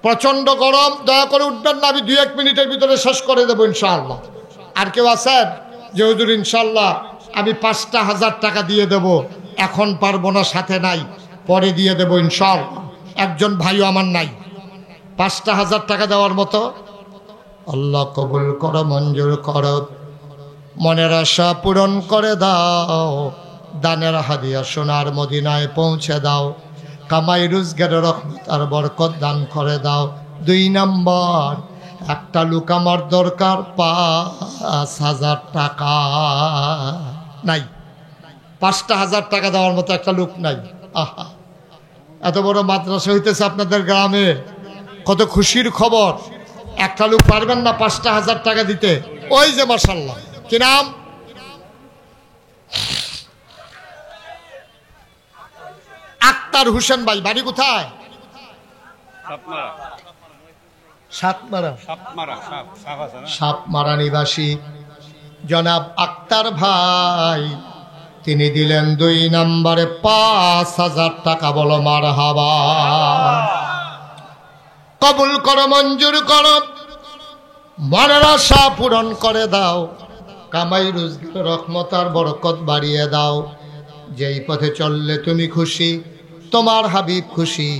প্রচন্ড গরম, দয়া করে উঠবেন না, আমি 2-1 মিনিটের ভিতরে শেষ করে দেবো ইনশাআল্লাহ। আর কেউ আছেন যে হুজুর ইনশাআল্লাহ আমি 5,000 টাকা দিয়ে দেব, এখন পারবো না, সাথে নাই, পরে দিয়ে দেবো ইনশাআল্লাহ? একজন ভাইও আমার নাই 5,000 টাকা দেওয়ার মতো। আল্লাহ কবুল করো, মঞ্জুর করো, মনের আশা পূরণ করে দাও, দানের হাদিয়া সোনার মদিনায় পৌঁছে দাও, কামাই রোজগারের রহমত আর বরকত দান করে দাও। 2 নম্বর, একটা লোক আমার দরকার 5,000 টাকা। নাই। 5,000 টাকা দেওয়ার মতো একটা লোক নাই। আহা, এত বড় মাদ্রাসা হইতেছে আপনাদের গ্রামে, কত খুশির খবর। একটা লোক পারবেন না 5,000 টাকা দিতে? ওই যে মাশাআল্লাহ, কি নাম? আক্তার হোসেন ভাই, বাড়ি কোথায়? সাতমারা নিবাসী জনাব আক্তার ভাই, তিনি দিলেন 2 নম্বরে 5,000 টাকা। বলো মারহাবা। কবুল করো, মঞ্জুর করো, মনের আশা পূরণ করে দাও, কামাই রোজগার রহমত আর বরকত বাড়িয়ে দাও। যেই পথে চললে তুমি খুশি, তোমার হাবিব খুশি,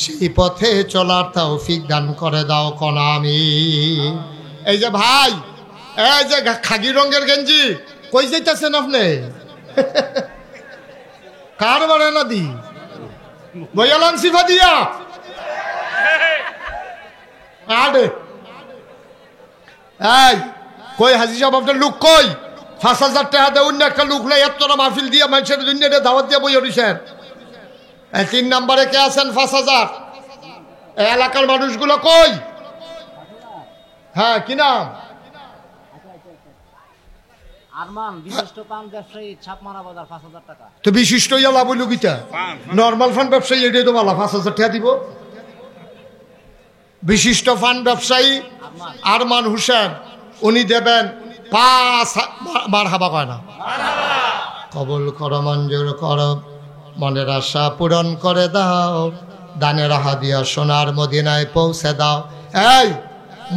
সেই পথে চলার তৌফিক দান করে দাও কোন আমিন। এই যে ভাই, এই যে খাকি রঙের গেঞ্জি, কই যাইতেছেন আপনি? কার বাড়ে না দি বইয়ালান সিফা দিয়া আডে। এই কই হাজি সাহেব, আপনার লোক কই? 5,000 টাকা দেয় অন্য একটা লোক নাই, এতটা মাহফিল দিয়ে মানুষের দুনিয়াতে দাওয়াত দিয়ে বই উঠেছেন। 3 নম্বরে কে আছেন 5,000? এই এলাকার মানুষগুলো কই? হ্যাঁ, কি নাম? আরমান, বিশিষ্ট পান ব্যবসায়ী, ছাপমারা বাজার, 5,000 টাকা। তো বিশিষ্ট ইয়ালা বইল গিটা, নরমাল ফান্ড ব্যবসায়ী এটাই তো বলা 5,000 টাকা দিব। বিশিষ্ট ফান্ড ব্যবসায়ী আরমান হোসেন, উনি দেবেন 5। মারহাবা কয় না? কবুল করো, মঞ্জুর করো, মনের আশা পূরণ করে দাও, দানের হাদিয়া সোনার মদিনায় পৌঁছে দাও। এই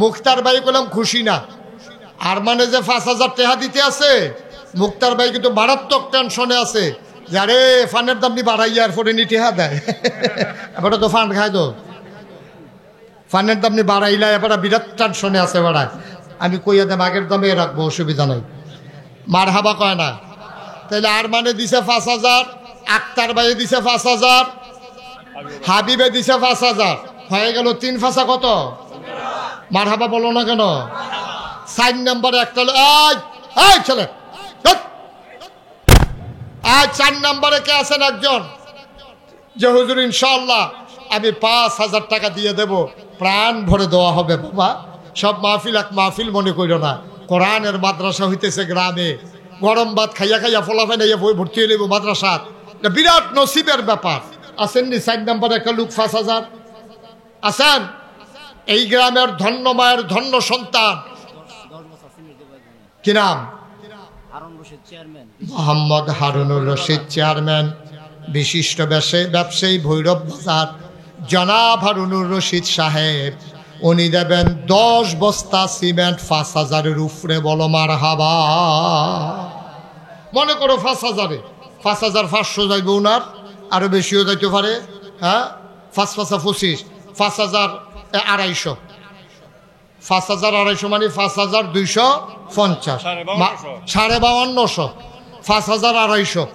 মুক্তার ভাই বললাম খুশি না, আর মানে যে 5,000 টাকা দিতে আছে, মুক্তার ভাই কিন্তু মারাত্মক টেনশনে আছে যে আরে ফান্ডের দাম নি বাড়াইয়া আর পরে নি টেহা দেয়। এবার তো ফান্ড খায়, তো ফান্ডের দাম নি বাড়াইলা, এবার বিরাট টেনশনে আছে বাড়ায়। আমি কইয়া দেব আগের দামে রাখবো, অসুবিধা নাই। মার হাবা কয় না? তাহলে আর মানে দিছে 5,000, আক্তার ভাই দিছে 5,000, হাবিবে দিছে 5,000, হয়ে গেল 3 ফাঁসা কত? মার হাবা বলো না কেন? 4 নম্বরে একটা ছেলে, 4 নম্বরে কে আছেন একজন যে হুজুর ইনশাআল্লাহ আমি 5,000 টাকা দিয়ে দেব, প্রাণ ভরে দেওয়া হবে। বাবা, সব মাহফিল এক মাহফিল মনে করিল না, কোরআনের মাদ্রাসা হইতেছে গ্রামে, গরম ভাত খাইয়া খাইয়া ফলাফে নাইয়া ভর্তি হয়ে নেব মাদ্রাসা, বিরাট নসিবের ব্যাপার। আসেননি 4 নম্বরে একটা লোক 5,000 আছেন? এই গ্রামের ধন্য মায়ের ধন্য সন্তান, কি নাম? মোহাম্মদ হারুনুর রশিদ চেয়ারম্যান, বিশিষ্ট ব্যবসায়ী, ভৈরব বাজার, জনাব হারুনুর রশিদ সাহেব, উনি দেবেন 10 বস্তা সিমেন্ট 5,000-এর উপরে। বলো মারহাবা। মনে করো 5,000-এ 5,500 যাইব ওনার, আরো বেশিও যাইতে পারে। হ্যাঁ, 5 5 25, 5,250, 5,250 মানে 5,250, 5,250, 5,250।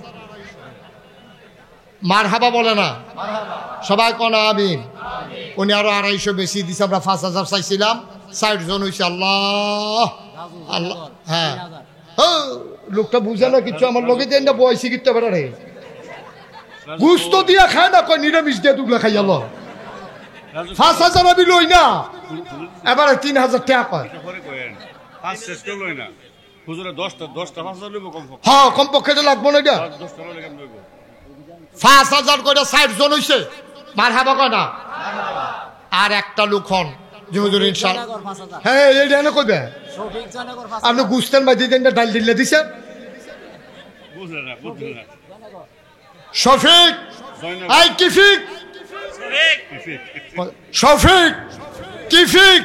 মার হাবা বলে না সবাই, কোন আমিন। উনি আরো 250 বেশি দিছে, আমরা 5,000 চাইছিলাম, 60 জন হয়েছে। আল্লাহ আল্লাহ। হ্যাঁ, লোকটা বুঝে না কিছু, আমার লোকে দেন না বয়সী কিনতে পারে রে, গুস্ত দিয়া খায় না, কয় নিরামিষ দিয়ে দুগলা খাই গেল। 5,000 আমি লই না, এবারে 3,000 টাকা কয়। হ্যাঁ, কমপক্ষে তো লাগবো না, 5,000 করে 60 জন হয়েছে। মার হাবা কয় না। আর একটা লোক হন যে হুজুর ইনশাআল্লাহ, হ্যাঁ এইটা এনে কইবে আপনি গুস্তেন বাই দিতেন, ডাল দিলে দিছে। শফিক, আই কিফিক, শফিক কিফিক,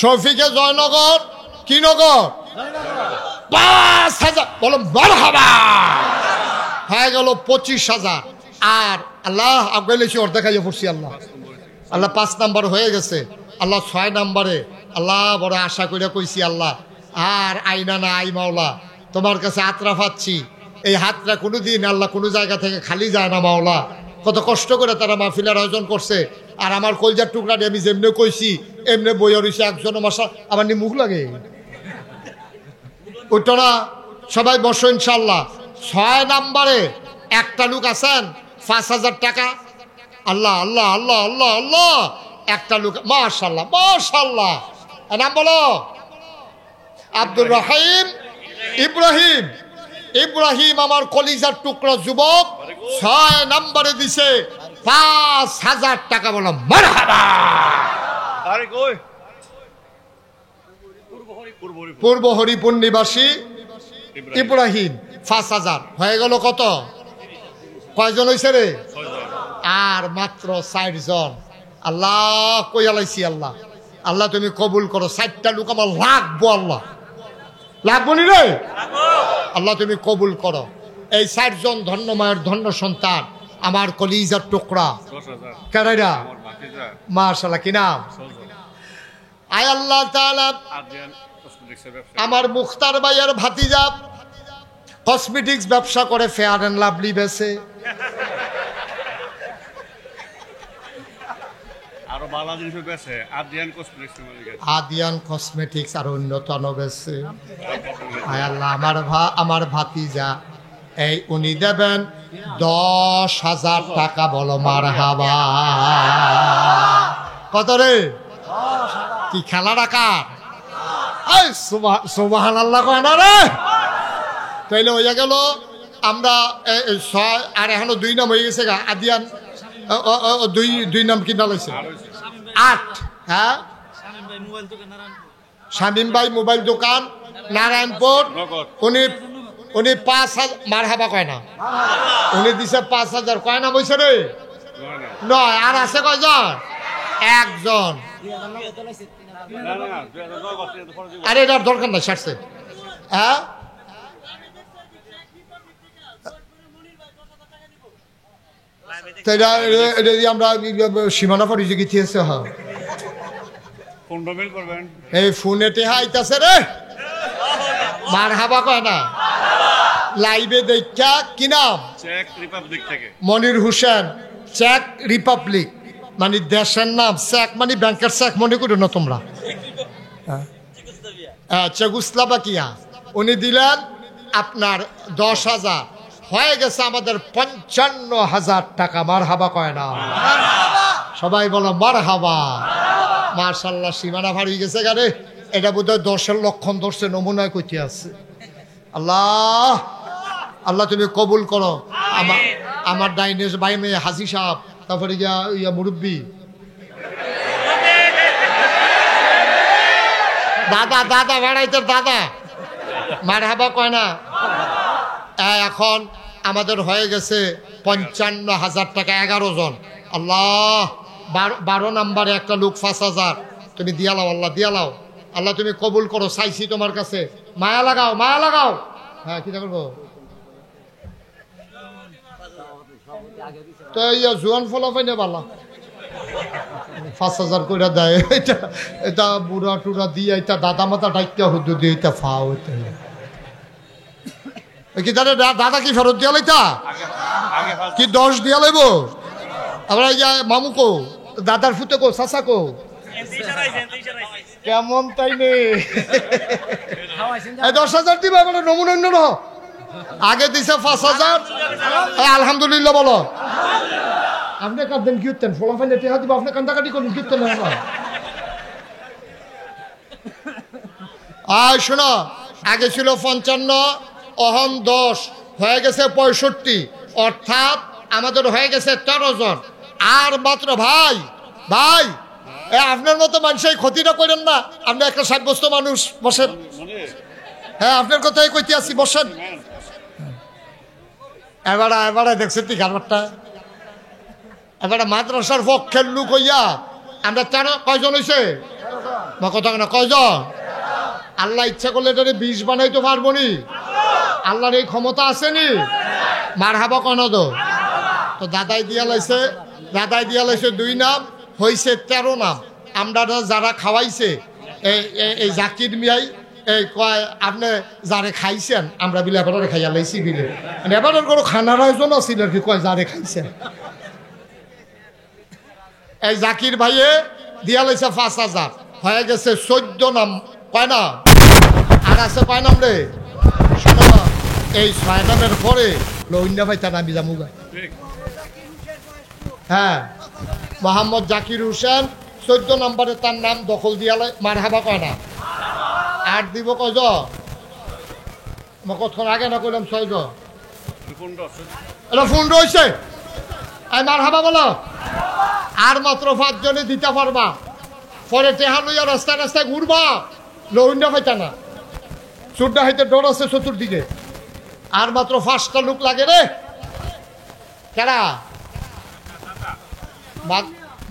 শফিকে জয়নগর, কি নগর, 5,000 বলো মারহাবা। হয়ে গেল 25,000। আর আল্লাহ আগাইলেছি অর্ধেক খাইয়ে পড়ছি। আল্লাহ আল্লাহ 5 নাম্বার হয়ে গেছে। আল্লাহ 6 নাম্বারে আল্লাহ বড় আশা করে কইছি, আল্লাহ আর আইনা না আই মাওলা, তোমার কাছে হাতরা পাচ্ছি। এই হাতরা কোনোদিন আল্লাহ কোনো জায়গা থেকে খালি যায় না মাওলা। কত কষ্ট করে তারা মাহফিলের আয়োজন করছে, আর আমার কলজার টুকরা আমি যেমনি কইছি এমনি বইয়া রয়েছে। একজনও মাসা আমার নি মুখ লাগে উঠো না, সবাই বসো ইনশাল্লাহ। 6 নাম্বারে একটা লোক আছেন, 5,000 টাকা। আল্লাহ আল্লাহ আল্লাহ আল্লাহ আল্লাহ, একটা লোক, মাশাআল্লাহ মাশাআল্লাহ। নাম বলো, আব্দুর রহিম ইব্রাহিম। ইব্রাহিম আমার কলিজার টুকরা যুবক, 6 নাম্বারে দিছে 5,000 টাকা। বলো মারহাবা। পূর্ব হরিপুর নিবাসী ইব্রাহিম 5,000 হয়ে গেল। কত, কয়জন হয়েছে রে? আর মাত্র 60 জন। আল্লাহ কইয়ালাইছি, আল্লাহ আল্লাহ তুমি কবুল করো। 60টা লোক আমার লাগবো, আল্লাহ লাগবো নি রে, আল্লাহ তুমি কবুল করো। এই 60 জন ধন্য মায়ের ধন্য সন্তান, আমার কলিজার টুকরা। কারাইরা মাশাআল্লাহ, কি নাম? আয় আল্লাহ তাআলা, আমার মুখতার ভাইয়ের ভাতিজা কসমেটিক্স ব্যবসা করে, ফেয়ার এন্ড লাভলি বেছে, আদিয়ান কসমেটিক্স আর উন্নত বেছে। আয় আল্লাহ, আমার ভাতিজা এই উনি দেবেন 10,000 টাকা। বলো মারহাবা। কত রে? কি খেলা রাখার? সুবহানাল্লাহ কয় না রে? তাইলে হইয়া গেল আমরা 6, আর এখনো 2 নাম হয়ে গেছে গা। আদিয়ান 2 নাম কিনা লাইছে 8। হ্যাঁ, শামীম ভাই মোবাইল দোকান নারায়ণপুর। উনি 5,000 মারহাবা কয় না, উনি দিছে 5,000। কয় নাম হয়েছে রে? 9। আর আছে কয়জন? একজন। আরে এটার দরকার নাই, সারছে। হ্যাঁ, আমরা সীমানা পড়ি যে গিয়ে এই ফোনে টেহা আইতাছে রে, মারহাবা কয় না। লাইভে দেখা, কি নাম? চেক রিপাবলিক থেকে মনির হোসেন। চেক রিপাবলিক মানে দেশের নাম, চেক মানে ব্যাংকের চেক মনে করো না তোমরা। চেগুস্লাভাকিয়া। উনি দিলেন আপনার 10,000। হয়ে গেছে আমাদের 55,000 টাকা। মারহাবা কয় না? সবাই বলো মারহাবা। মাশাআল্লাহ, সীমানা ভার হয়ে গেছে গারে। এটা বোধহয় 10-এর লক্ষণ ধরছে, নমুনায় কইতে আছে। আল্লাহ আল্লাহ তুমি কবুল করো। আমার ডাইনেস ভাই মেয়ে হাজি সাহেব, তারপরে ইয়া মুরব্বী দাদা, দাদা বেড়াইতে দাদা, মারহাবা কয় না? এখন আমাদের হয়ে গেছে 55,000 টাকা। 11 জন। আল্লাহ 12 নাম্বারে একটা লোক 5,000 তুমি দিয়ালাও, আল্লাহ দিয়ালাও। আল্লাহ তুমি কবুল করো। চাইছি তোমার কাছে, মায়া লাগাও, মায়া লাগাও। হ্যাঁ কিটা করবো আগে দিছে তো ইয়া জোয়ান ফলাফাই না বালা 5,000 কইরা দেয় এটা এটা বুড়া টুরা দিয়ে এটা দাদা মাথা ডাইকা হুদু দিয়ে এটা ফাও এটা কি দাদা কি ফেরত দিয়া লইতা কি 10 দিয়া লইব আমরা ইয়া মামু কো দাদার ফুতে কো চাচা কো কেমন তাই নে খাওয়াইছেন এই 10,000 দিবা বলে নমুনা অন্য ন আগে দিছে 5,000 আলহামদুলিল্লাহ বলো আপনি কাঁদেন কি উঠতেন ফলাফাইলে টেহা দিব আপনি কান্দাকাটি করুন কি উঠতেন না আয় শোনো আগে ছিল 55 অহন 10 হয়ে গেছে 65 অর্থাৎ আমাদের হয়ে গেছে 13 জন আর মাত্র ভাই ভাই আপনার মতো মানুষের ক্ষতিটা করেন না আপনি একটা সাব্যস্ত মানুষ বসেন হ্যাঁ আপনার কথাই কইতে আসি বসেন এবারে দেখছেন তুই কারবারটা এবারে মাদ্রাসার পক্ষের লোক হইয়া আমরা কয়জন হয়েছে বা কথা না কয়জন আল্লাহ ইচ্ছা করলে এটারে 20 বানাইতে পারবো নি আল্লাহর এই ক্ষমতা আসেনি মার হাবা কনাদ তো দাদাই দিয়া লাইছে 2 নাম হয়েছে 13 নাম আমরা যারা খাওয়াইছে এই জাকির মিয়াই এই কয় আপনি যারে খাইছেন আমরা বিলে এবারে খাইয়া লাইছি বিলে এবারের কোনো খানার আয়োজন আছিল আর কি কয় যারে খাইছেন এই জাকির ভাইয়ে দিয়া লাইছে 5,000 হয়ে গেছে 14 নাম কয় না আর আছে কয় নাম রে শোনো এই 6 নামের পরে লইন্না ভাইটা নামি যামুগা হ্যাঁ মোহাম্মদ জাকির হোসেন 14 নম্বরে তার নাম দখল দিয়া মারহাবা কয় না আর দিব কয়জ কতক্ষণ আগে না কইলাম 6 জন এটা ফোন রয়েছে আই মারহাবা বলো আর মাত্র 5 জনে দিতে পারবা পরে টেহা লইয়া রাস্তায় রাস্তায় ঘুরবা লইন্না পাইতা না চুড্ডা হইতে ডর আছে চতুর্দিকে আর মাত্র 5টা লোক লাগে রে কেরা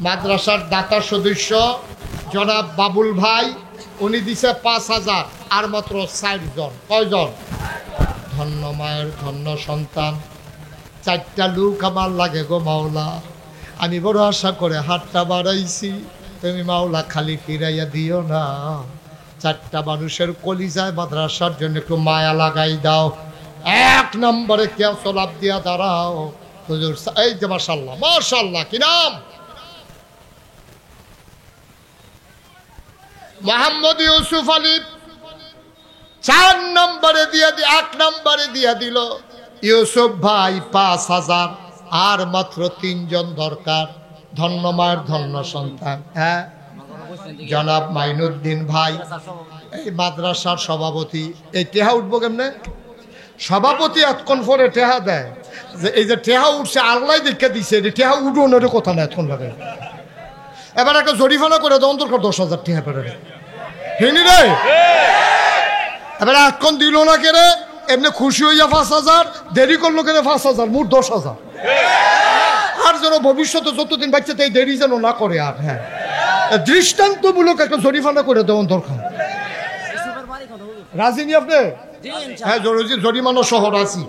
মাদ্রাসার দাতা সদস্য জনাব বাবুল ভাই উনি দিছে 5,000 আর মাত্র 4 জন কয়জন ধন্য মায়ের ধন্য সন্তান 4টা লোক আমার লাগে গো মাওলা আমি বড় আশা করে হাতটা বাড়াইছি তুমি মাওলা খালি ফিরাইয়া দিও না 4টা মানুষের কলিজায় মাদ্রাসার জন্য একটু মায়া লাগাই দাও 1 নম্বরে কেউ সলাপ দিয়া দাঁড়াও হুজুর এই যে মাশাআল্লাহ মাশাআল্লাহ কি নাম মোহাম্মদ ইউসুফ আলী 4 নম্বরে দিয়ে 1 নম্বরে দিয়া দিল ইউসুফ ভাই 5,000 আর মাত্র 3 জন দরকার ধন্য মায়ের ধন্য সন্তান হ্যাঁ জনাব মাইনুদ্দিন ভাই এই মাদ্রাসার সভাপতি এই টেহা উঠবো কেমনে সভাপতি এতক্ষণ পরে টেহা দেয় যে এই যে টেহা উঠছে আল্লাহ দেখে দিচ্ছে টেহা উঠোনের কথা না এতক্ষণ লাগে এবার একটা জরিফানা করে দেওয়ার দরকার 10,000 টেহা পেরে হিনি রে এবার এতক্ষণ দিল না কেড়ে এমনি খুশি হইয়া 5,000 দেরি করলো কেড়ে 5,000 মোট 10,000 আর যেন ভবিষ্যতে যতদিন বাচ্চা এই দেরি যেন না করে আর হ্যাঁ দৃষ্টান্তমূলক একটা জরিফানা করে দেওয়ার দরকার রাজি নি আপনি হ্যাঁ জরিমানা শহর আছি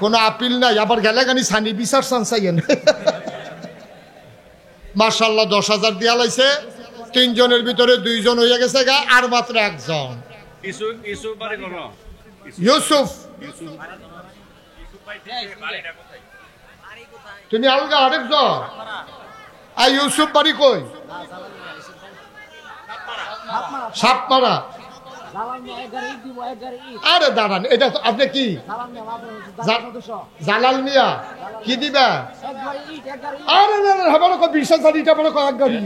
কোনো আপিল নাই আবার গেলে গানি সানি বিচার চান্সাইয়েন মাশাআল্লাহ 10,000 দিয়া লাইছে 3 জনের ভিতরে 2 জন হয়ে গেছে গা আর মাত্র 1 জন ইউসুফ তুমি আলগা আরেকজন আর ইউসুফ বাড়ি কই সাপমারা আরে দাঁড়ান এটা তো আপনি কি জালাল মিয়া কি দিবা আরে না আমার 20,000 ইটা বড় এক গাড়ি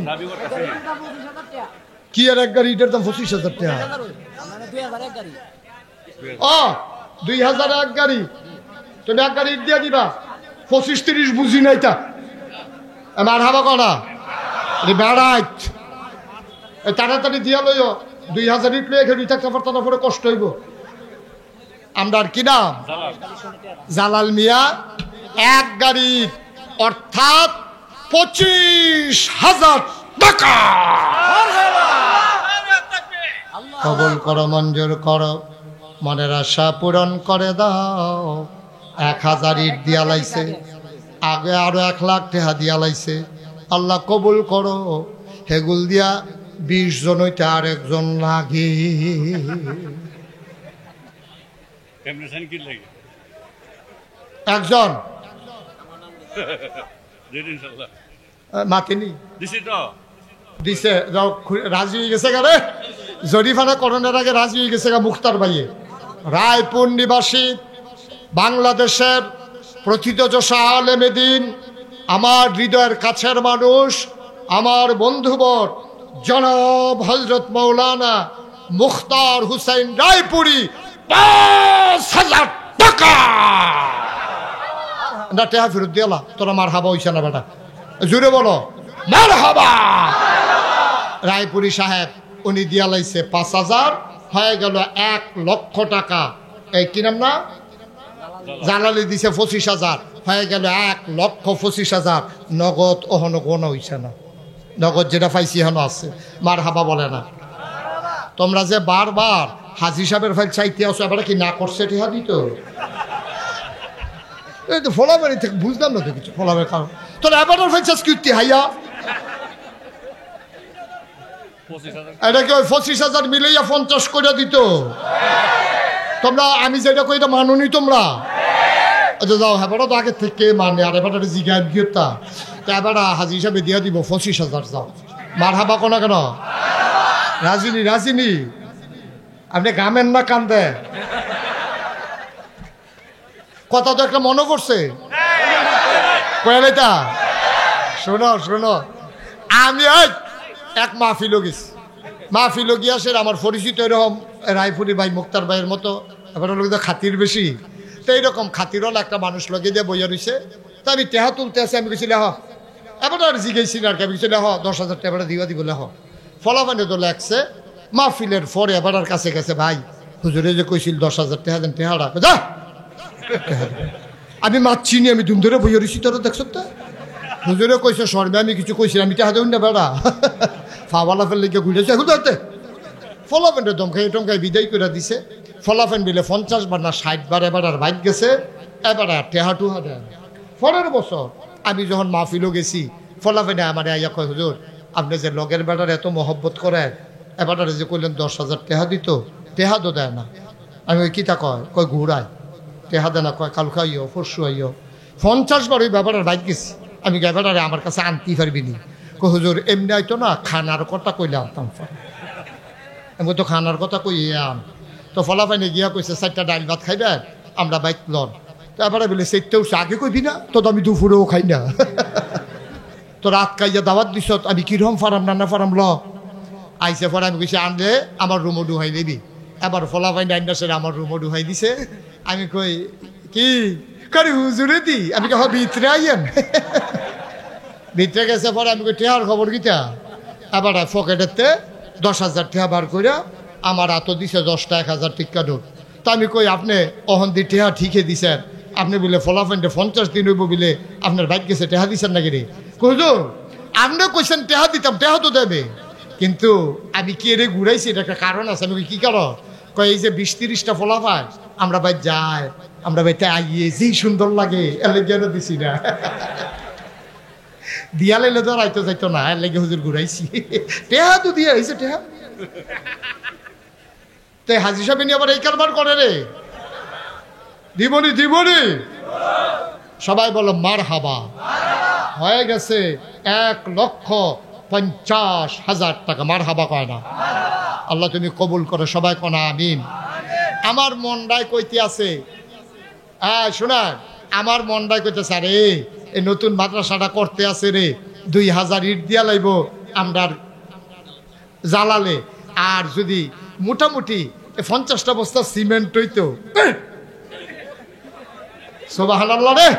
কি আর এক গাড়ি এটার দাম 25,000 টাকা ও 2,000 এক গাড়ি তুমি এক গাড়ি দিয়ে দিবা 25-30 বুঝি নাই তা আমার হাবা কনা বেড়াইত তাড়াতাড়ি দিয়া লইও 2,000 ইট লইয়া খেয়ে থাকতে পারতাম না পরে কষ্ট হইব আমরা আর কি নাম জালাল মিয়া এক গাড়ি অর্থাৎ 25,000 টাকা কবুল করো মঞ্জুর করো মনের আশা পূরণ করে দাও। 1000 ইট দিয়া লাইছে, আগে আরো 1 লাখ টাকা দিয়া লাইছে। আল্লাহ কবুল করো। হেগুল দিয়া 20 জন হইতে আর একজন লাগে। একজন মাতিনি দিছে, রাজি হয়ে গেছে গারে। জরিফানা করোনার আগে রাজি হয়ে গেছে গা মুখতার ভাইয়ে। রায়পুর নিবাসী বাংলাদেশের প্রথিতযশা আলেমে দ্বীন, আমার হৃদয়ের কাছের মানুষ, আমার বন্ধুবর জনাব হযরত মাওলানা মুখতার হুসাইন রায়পুরি 5000 টাকা না টেহা ফেরত দিয়ালা। তোরা মার হাবা হইছে না বেটা, জুড়ে বলো মার হাবা। রায়পুরি সাহেব উনি দিয়া লাইছে 5000, হয়ে গেল 1 লক্ষ টাকা। এই কি নাম না জালালি দিছে 25,000, হয়ে গেল 1,25,000 নগদ। ওহনো গোনা হইছে না, নগদ যেটা পাইছি এখনো আছে। মার হাবা বলে না। তোমরা যে বারবার হাজি সাহেবের ফাইল চাইতে আসো, এবার কি না করছে টিহা দিত? এই তো ফলাবাড়ি থেকে বুঝলাম না তো কিছু ফলাবের কারণ। তোর এবার ফাইল চাষ কি হাইয়া এটাকে ওই 25,000 মিলাইয়া 50 করে দিত। তোমরা আমি যেটা কই এটা মানুনি তোমরা? আচ্ছা যাও, হ্যাঁ তো আগে থেকে মানে। আর এবার জিগায় গিয়েতা তো এবার হাজি হিসাবে দিয়ে দিব 25,000। যাও মার হাবা কোনা কেন? রাজিনী রাজিনী আপনি গামেন না কান্দে? কথা তো একটা মনে করছে কয়ালেটা। শোনো শোনো, আমি এক মাহফিল গেছি। মাহফিল গিয়ে আসে আমার পরিচিত এরকম রায়পুরি ভাই মুক্তার ভাইয়ের মতো। এবার লোক খাতির বেশি, তো এইরকম খাতিরল একটা মানুষ লগে দিয়ে বইয়া রয়েছে। তো আমি টেহা তুলতে আসি, আমি গেছি হ। এবার আর জিগেছি না আর কি, আমি গেছি হ 10,000 টাকা দিবা দিব হ। ফলাফানে তো লাগছে মাহফিলের পরে এবার আর কাছে গেছে, ভাই হুজুরে যে কইছিল 10,000 টাকা দেন, টেহারা যা। আমি মারছি নি, আমি ধুম ধরে বইয়া রয়েছি। তোরা দেখছ তো হুজুরে কইছে সরবে, আমি কিছু কইছিলাম, আমি টাকা দেউন না বেড়া ফাওয়ালা ফেললে গিয়ে ঘুরেছে হুদাতে। ফলাফেনটা দমখাই টমখাই বিদায় করে দিছে। ফলাফেন বিলে 50 বার না 60 বার এবার আর বাইক গেছে। এবার আর টেহা টুহা দেন। পরের বছর আমি যখন মাহফিলও গেছি, ফলাফেনে আমার আইয়া কয় হুজুর আপনি যে লগের বেড়ার এত মহব্বত করেন, এবার যে কইলেন 10,000 টেহা দিত, টেহা তো দেয় না। আমি ওই কিতা কয় ঘুরায় টেহা দেয় না, কয় কালকা আইও পরশু আইও। 50 বার ওই ব্যাপারের বাইক গেছি আমি। ব্যাপারে আমার কাছে আনতেই পারবি নি। হুজুর এমনি আইতো না, খানার কথা কইলে আনতাম। আমি তো খানার কথা কই আম। তো ফলাফাইনে গিয়া কইছে 4টা ডাইল ভাত খাইবেন, আমরা বাইক লন। তো এবারে বলে 4টাও আগে কইবি না, তো আমি দুপুরেও খাই না। তো রাত খাইয়া দাওয়াত দিস, আমি কিরকম ফারাম না ফারাম ল আইসে পরে আমি কইছি আনলে আমার রুমও ডুহাই দিবি। এবার ফলাফাইনে আইন আমার রুমও ডুহাই দিছে। আমি কই কি করি হুজুরে দি, আমি কে ভিতরে আইয়েন। ভিতরে গেছে পরে আমি কই টেহার খবর কিতা? এবার পকেটেতে 10,000 টাকা বার করে আমার হাতও দিছে 10টা 1,000 টিকা নোট। তা আমি কই আপনি অহন দি টেহা ঠিকই দিছেন, আপনি বলে ফলাফেন্টে 50 দিন হইব বলে আপনার বাইক গেছে টেহা দিছেন নাকি রে? হুজুর আপনি কইছেন টেহা দিতাম, টেহা তো দেবে, কিন্তু আমি কি রে ঘুরাইছি, এটা একটা কারণ আছে। আমি কি কারণ? কয় এই যে 20-30টা ফলাফান আমরা ভাই যাই, আমরা ভাইতে আইয়ে যেই সুন্দর লাগে এর লেগে দিছি না। দিয়া লাইলে তো রাইতো যাইতো না, এর লেগে হুজুর ঘুরাইছি। টেহা তো দিয়া হয়েছে টেহা। তো হাজি সাহেব নিয়ে আবার এই কারবার করে রে। দিবনি দিবনি সবাই বলো মার হাবা। হয়ে গেছে 1,50,000 টাকা। মার হাবা কয় না? আল্লাহ তুমি কবুল করো, সবাই কনা আমিন। আমার মনটাই কইতে আছে, শোনা আমার মনটাই কইতেছে, আরে এই নতুন মাদ্রাসাটা করতে আছে রে, 2,000 ইট দিয়া লাইব আমরা জ্বালালে। আর যদি মোটামুটি 50টা বস্তা সিমেন্ট হইতো, সুবহানাল্লাহ রে,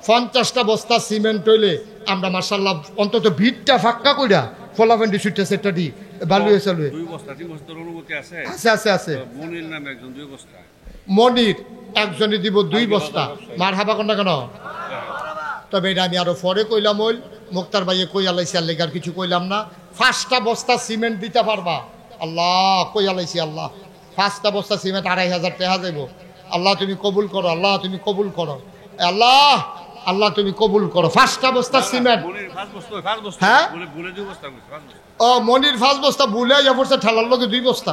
50টা বস্তা সিমেন্ট হইলে আমরা মাশাআল্লাহ অন্তত ভিতটা ফাঁকা কইরা ফলাফেন্ডি ছুটে সেটা দি বালু এসে লুয়ে 2 বস্তা 3 বস্তার অনুমতি আছে। আছে আছে আছে। মনির নামে একজন 2 বস্তা, মনির একজনই দিব 2 বস্তা। মার হাবা কোন না কেন? তবে এটা আমি আরো পরে কইলাম। ওই মুক্তার ভাইয়ে কই আলাইছি, আর লেগার কিছু কইলাম না। 5টা বস্তা সিমেন্ট দিতে পারবা? আল্লাহ কই আলাইছি, আল্লাহ 5টা বস্তা সিমেন্ট 2,500 টাকা দেব। আল্লাহ তুমি কবুল করো, আল্লাহ তুমি কবুল করো, আল্লাহ আল্লাহ তুমি কবুল করো। 5টা বস্তা সিমেন্ট, হ্যাঁ ও মনির 5 বস্তা ভুলে যা পড়ছে, ঠেলার লোকে 2 বস্তা।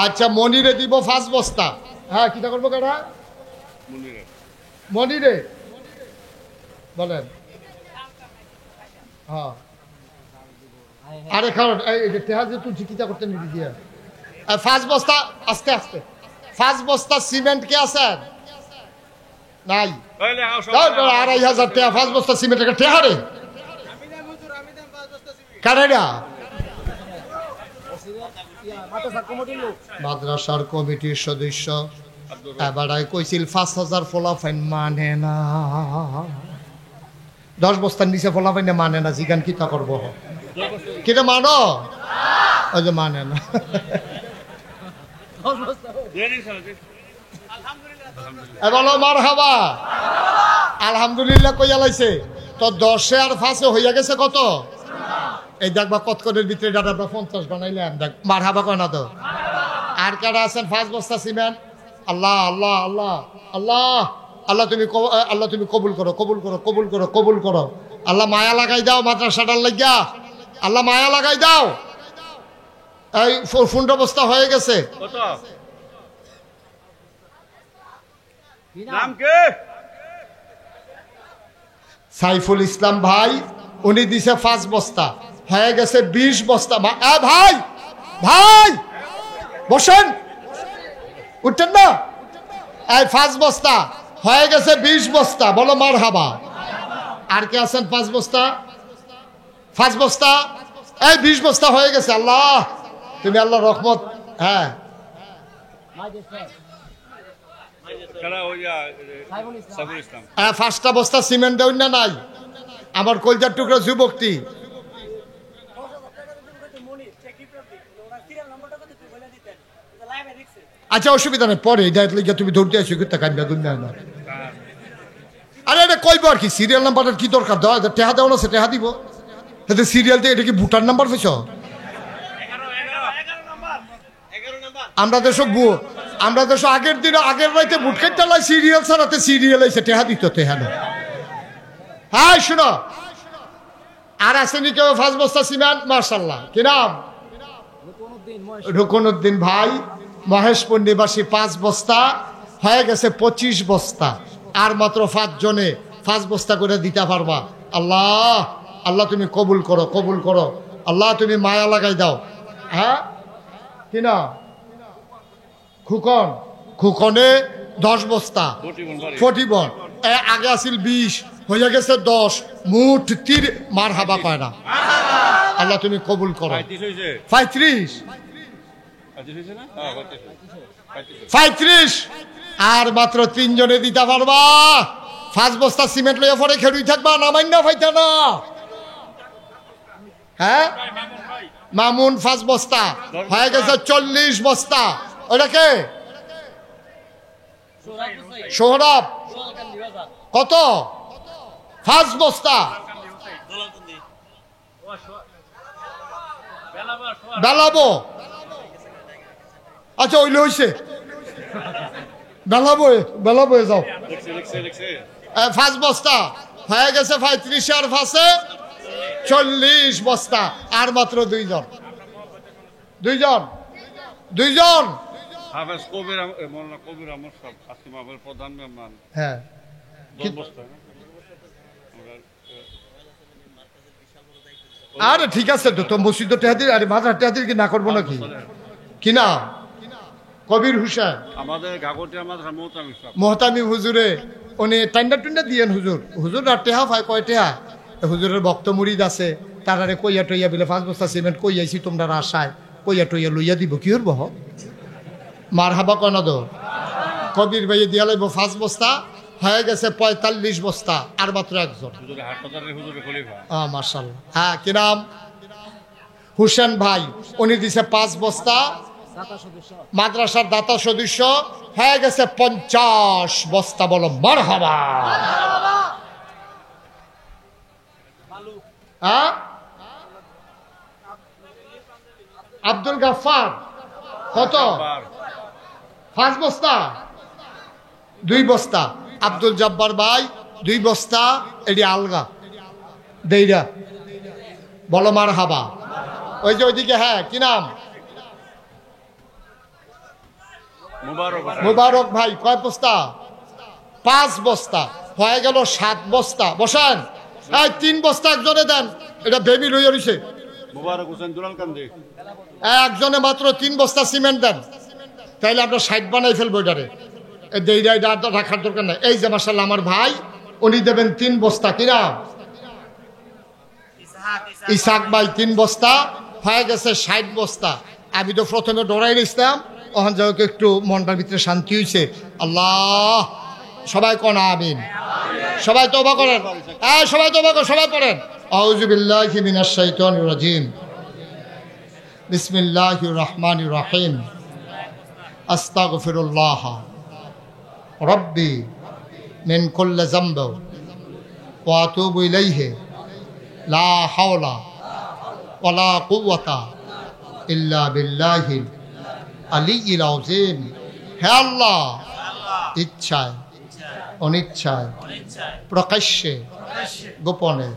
আচ্ছা মনিরে দিব 5 বস্তা। হ্যাঁ কিটা করবো কেনা মনিরে বলেন। হ্যাঁ আরে কারণ এই যে টেহা যে তুই চিকিৎসা করতে নিবি দিয়ে 5 বস্তা, আস্তে আস্তে 5 বস্তা সিমেন্ট কে আছে নাই? 2,500 টাকা 5 বস্তা সিমেন্ট একটা টেহা রে কারেরা মাদ্রাসার কমিটির সদস্য এবার কইছিল 5,000 ফলাফাইন মানে না, 10 বস্তার নিচে ফলাফাইন মানে না, জিগান কিতা করবো কিটা মানো ওই যে মানে না। বলো মারহাবা, আলহামদুলিল্লাহ কইয়া লাইছে তো 10 আর 5 হইয়া গেছে কত? এই দেখবা কতকনের ভিতরে ডাটা 50 বানাইলাম, দেখ মারহাবা কয় না তো। আর কারা আছেন 5 বস্তা সিমেন্ট? আল্লাহ আল্লাহ আল্লাহ আল্লাহ আল্লাহ তুমি আল্লাহ তুমি কবুল করো, কবুল করো, কবুল করো, কবুল করো। আল্লাহ মায়া লাগাই দাও মাদ্রাসাটার লাগিয়া, আল্লাহ মায়া লাগাই দাও। এই 15 বস্তা হয়ে গেছে। সাইফুল ইসলাম ভাই উনি দিছে 5 বস্তা, হয়ে গেছে 20 বস্তা। ভাই ভাই বসেন, উঠছেন না? এই 5 বস্তা হয়ে গেছে 20 বস্তা, বলো মারহাবা। আর কে আছেন 5 বস্তা? 5 বস্তা এই 20 বস্তা হয়ে গেছে। আল্লাহ তুমি আল্লাহ রহমত। হ্যাঁ 5টা বস্তা সিমেন্ট দেউন না নাই? আমার কলজার টুকরো যুবকটি আচ্ছা অসুবিধা নেই, পরে তুমি ধরতে আসো কান্দা দুনিয়া না। আরে এটা কইব আর কি, সিরিয়াল নাম্বারের কি দরকার? টেহা দেওয়া আছে, টেহা দিব। এতে সিরিয়াল দিয়ে এটা কি ভুটার নাম্বার পেছ? আমরা দেশ আগের দিন আগের রাইতে ভুট খাইতে লাই সিরিয়াল ছাড়াতে সিরিয়াল আইছে, টেহা দিত টেহা না। হ্যাঁ শুনো, আর আসেনি কেউ 5 বস্তা সিমেন্ট? মার্শাল্লাহ কি নাম? রুকনউদ্দিন ভাই মহেশপুর নিবাসী 5 বস্তা হয়ে গেছে 25 বস্তা। আর মাত্র 5 জনে 5 বস্তা করে দিতে পারবা। আল্লাহ আল্লাহ তুমি কবুল করো, কবুল করো, আল্লাহ তুমি মায়া লাগাই দাও। হ্যাঁ কি না খুকন? খুকনে 10 বস্তা 40 আগে আসিল 20 হয়ে গেছে 10, মুঠ 30। মারহাবা কয় না? আল্লাহ তুমি কবুল করো। 35 আর মাত্র 3 জনে দিতে পারবা। 5 বস্তা সিমেন্ট লইয়া পরে খেড়ুই থাকবা, নামাই না ফাইতা না। হ্যাঁ মামুন 5 বস্তা হয়ে গেছে 40 বস্তা। ওটাকে সোহরাব কত? 5 বস্তা। বেলাবো আচ্ছা ওইলে হইছে, বেলাবো যাও। 5 বস্তা হয়ে গেছে 35 আর 5-এ 40 বস্তা। আর মাত্র 2 জন। হ্যাঁ আরে ঠিক আছে তো মসজিদ টেহাদির, আরে মাথার টেহাদির কি না করবো নাকি? কি না কবির হুসেন আমাদের মোহতামি হুজুরে উনি টান্ডা টুন্ডা দিয়েন। হুজুর আর টেহা ভাই কয় টেহা? হুজুরের ভক্ত মুরিদ আছে, তারারে কইয়া টইয়া বলে 5 বস্তা সিমেন্ট কইয়াছি তোমরা আশায়, কইয়া টইয়া লইয়া দিব। কি হব মারহাবা কয় না? দো কবির ভাইয়ে দিয়া লাইব 5 বস্তা হয়ে গেছে 45 বস্তা। আর মাত্র 1 জন। মাশাআল্লাহ। হ্যাঁ কি নাম? হুসেন ভাই উনি দিছে 5 বস্তা, মাদ্রাসার দাতা সদস্য হয়ে গেছে 50 বস্তা। বলো মারহাবা। হ্যাঁ আব্দুল গাফফার কত? 5 বস্তা, 2 বস্তা। আব্দুল জব্বার ভাই 2 বস্তা, এটি আলগা দেইরা বলো মার হাবা। ওই যে ওইদিকে, হ্যাঁ কি নাম? মুবারক ভাই কয় বস্তা? 5 বস্তা, হয়ে গেল 7 বস্তা। বসান, এই 3 বস্তা একজনে দেন, এটা বেবি লইয়া রইছে। মুবারক হোসেন দুলাল কান্দি একজনে মাত্র 3 বস্তা সিমেন্ট দেন, তাইলে আমরা 60 বানাই ফেলবো। এটারে দেইরা রাখার দরকার নাই। এই যে মাশাআল্লাহ আমার ভাই, উনি দেবেন 3 বস্তা। কিনা ইসাক ভাই 3 বস্তা, হয়ে গেছে 60 বস্তা। আমি তো প্রথমে ডরাই নিছিলাম, ওখান যাও একটু মনটার ভিতরে শান্তি হয়েছে। আল্লাহ, সবাই কোন আমিন, সবাই তওবা করেন। হ্যাঁ সবাই তওবা করেন, সবাই পড়েন আউযু বিল্লাহি মিনাশ শাইতানির রাজিম, বিসমিল্লাহির রহমানির রহিম, আস্তাগফিরুল্লাহ রব্বি মিন কুল্লি যামব ওয়া আতুবু ইলাইহি লা হাওলা ওয়ালা কুওয়াতা ইল্লা বিল্লাহিল আলিয়্যিল আযীম। হে আল্লাহ, ইচ্ছায় অনিচ্ছায়, প্রকাশ্যে গোপনে,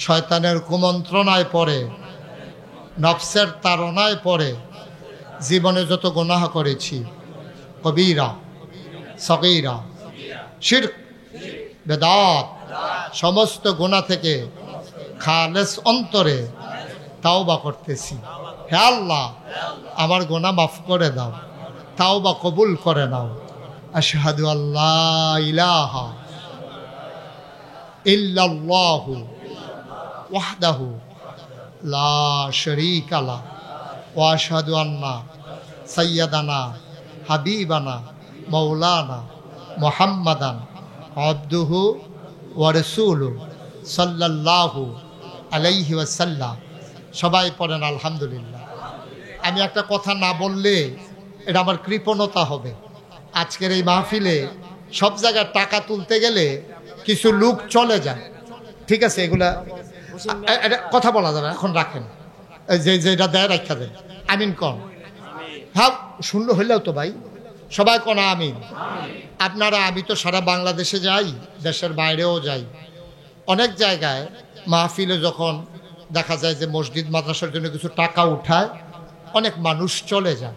শয়তানের কুমন্ত্রণায় পড়ে, নফসের তাড়নায় পড়ে জীবনে যত গুনাহ করেছি, কবিরা সগীরা, শিরক, বেদাত, সমস্ত গুনাহ থেকে খালেস অন্তরে তাওবা করতেছি। হে আল্লাহ, আমার গুনাহ মাফ করে দাও, তাওবা কবুল করে নাও। আশহাদু আল্লা ইলাহা ইল্লাল্লাহু ওয়াহদাহু লা শারীকা লাহু ওয়া আশহাদু আন্না সাইয়্যিদানা হাবিবানা মাওলানা মুহাম্মাদান আবদুহু ওয়া রাসূলুহু সাল্লাল্লাহু আলাইহি ওয়াসাল্লাম। সবাই পড়েন আলহামদুলিল্লাহ। আমি একটা কথা না বললে এটা আমার কৃপণতা হবে। আজকের এই মাহফিলে সব জায়গায় টাকা তুলতে গেলে কিছু লোক চলে যায়, ঠিক আছে, এগুলা এটা কথা বলা যাবে, এখন রাখেন। যেটা দেয় রাখা দেন। আমিন কন। হ্যাঁ শূন্য হইলেও তো ভাই সবাই কোন আমিন। আপনারা, আমি তো সারা বাংলাদেশে যাই, দেশের বাইরেও যাই। অনেক জায়গায় মাহফিলে যখন দেখা যায় যে মসজিদ মাদ্রাসার জন্য কিছু টাকা উঠায়, অনেক মানুষ চলে যায়,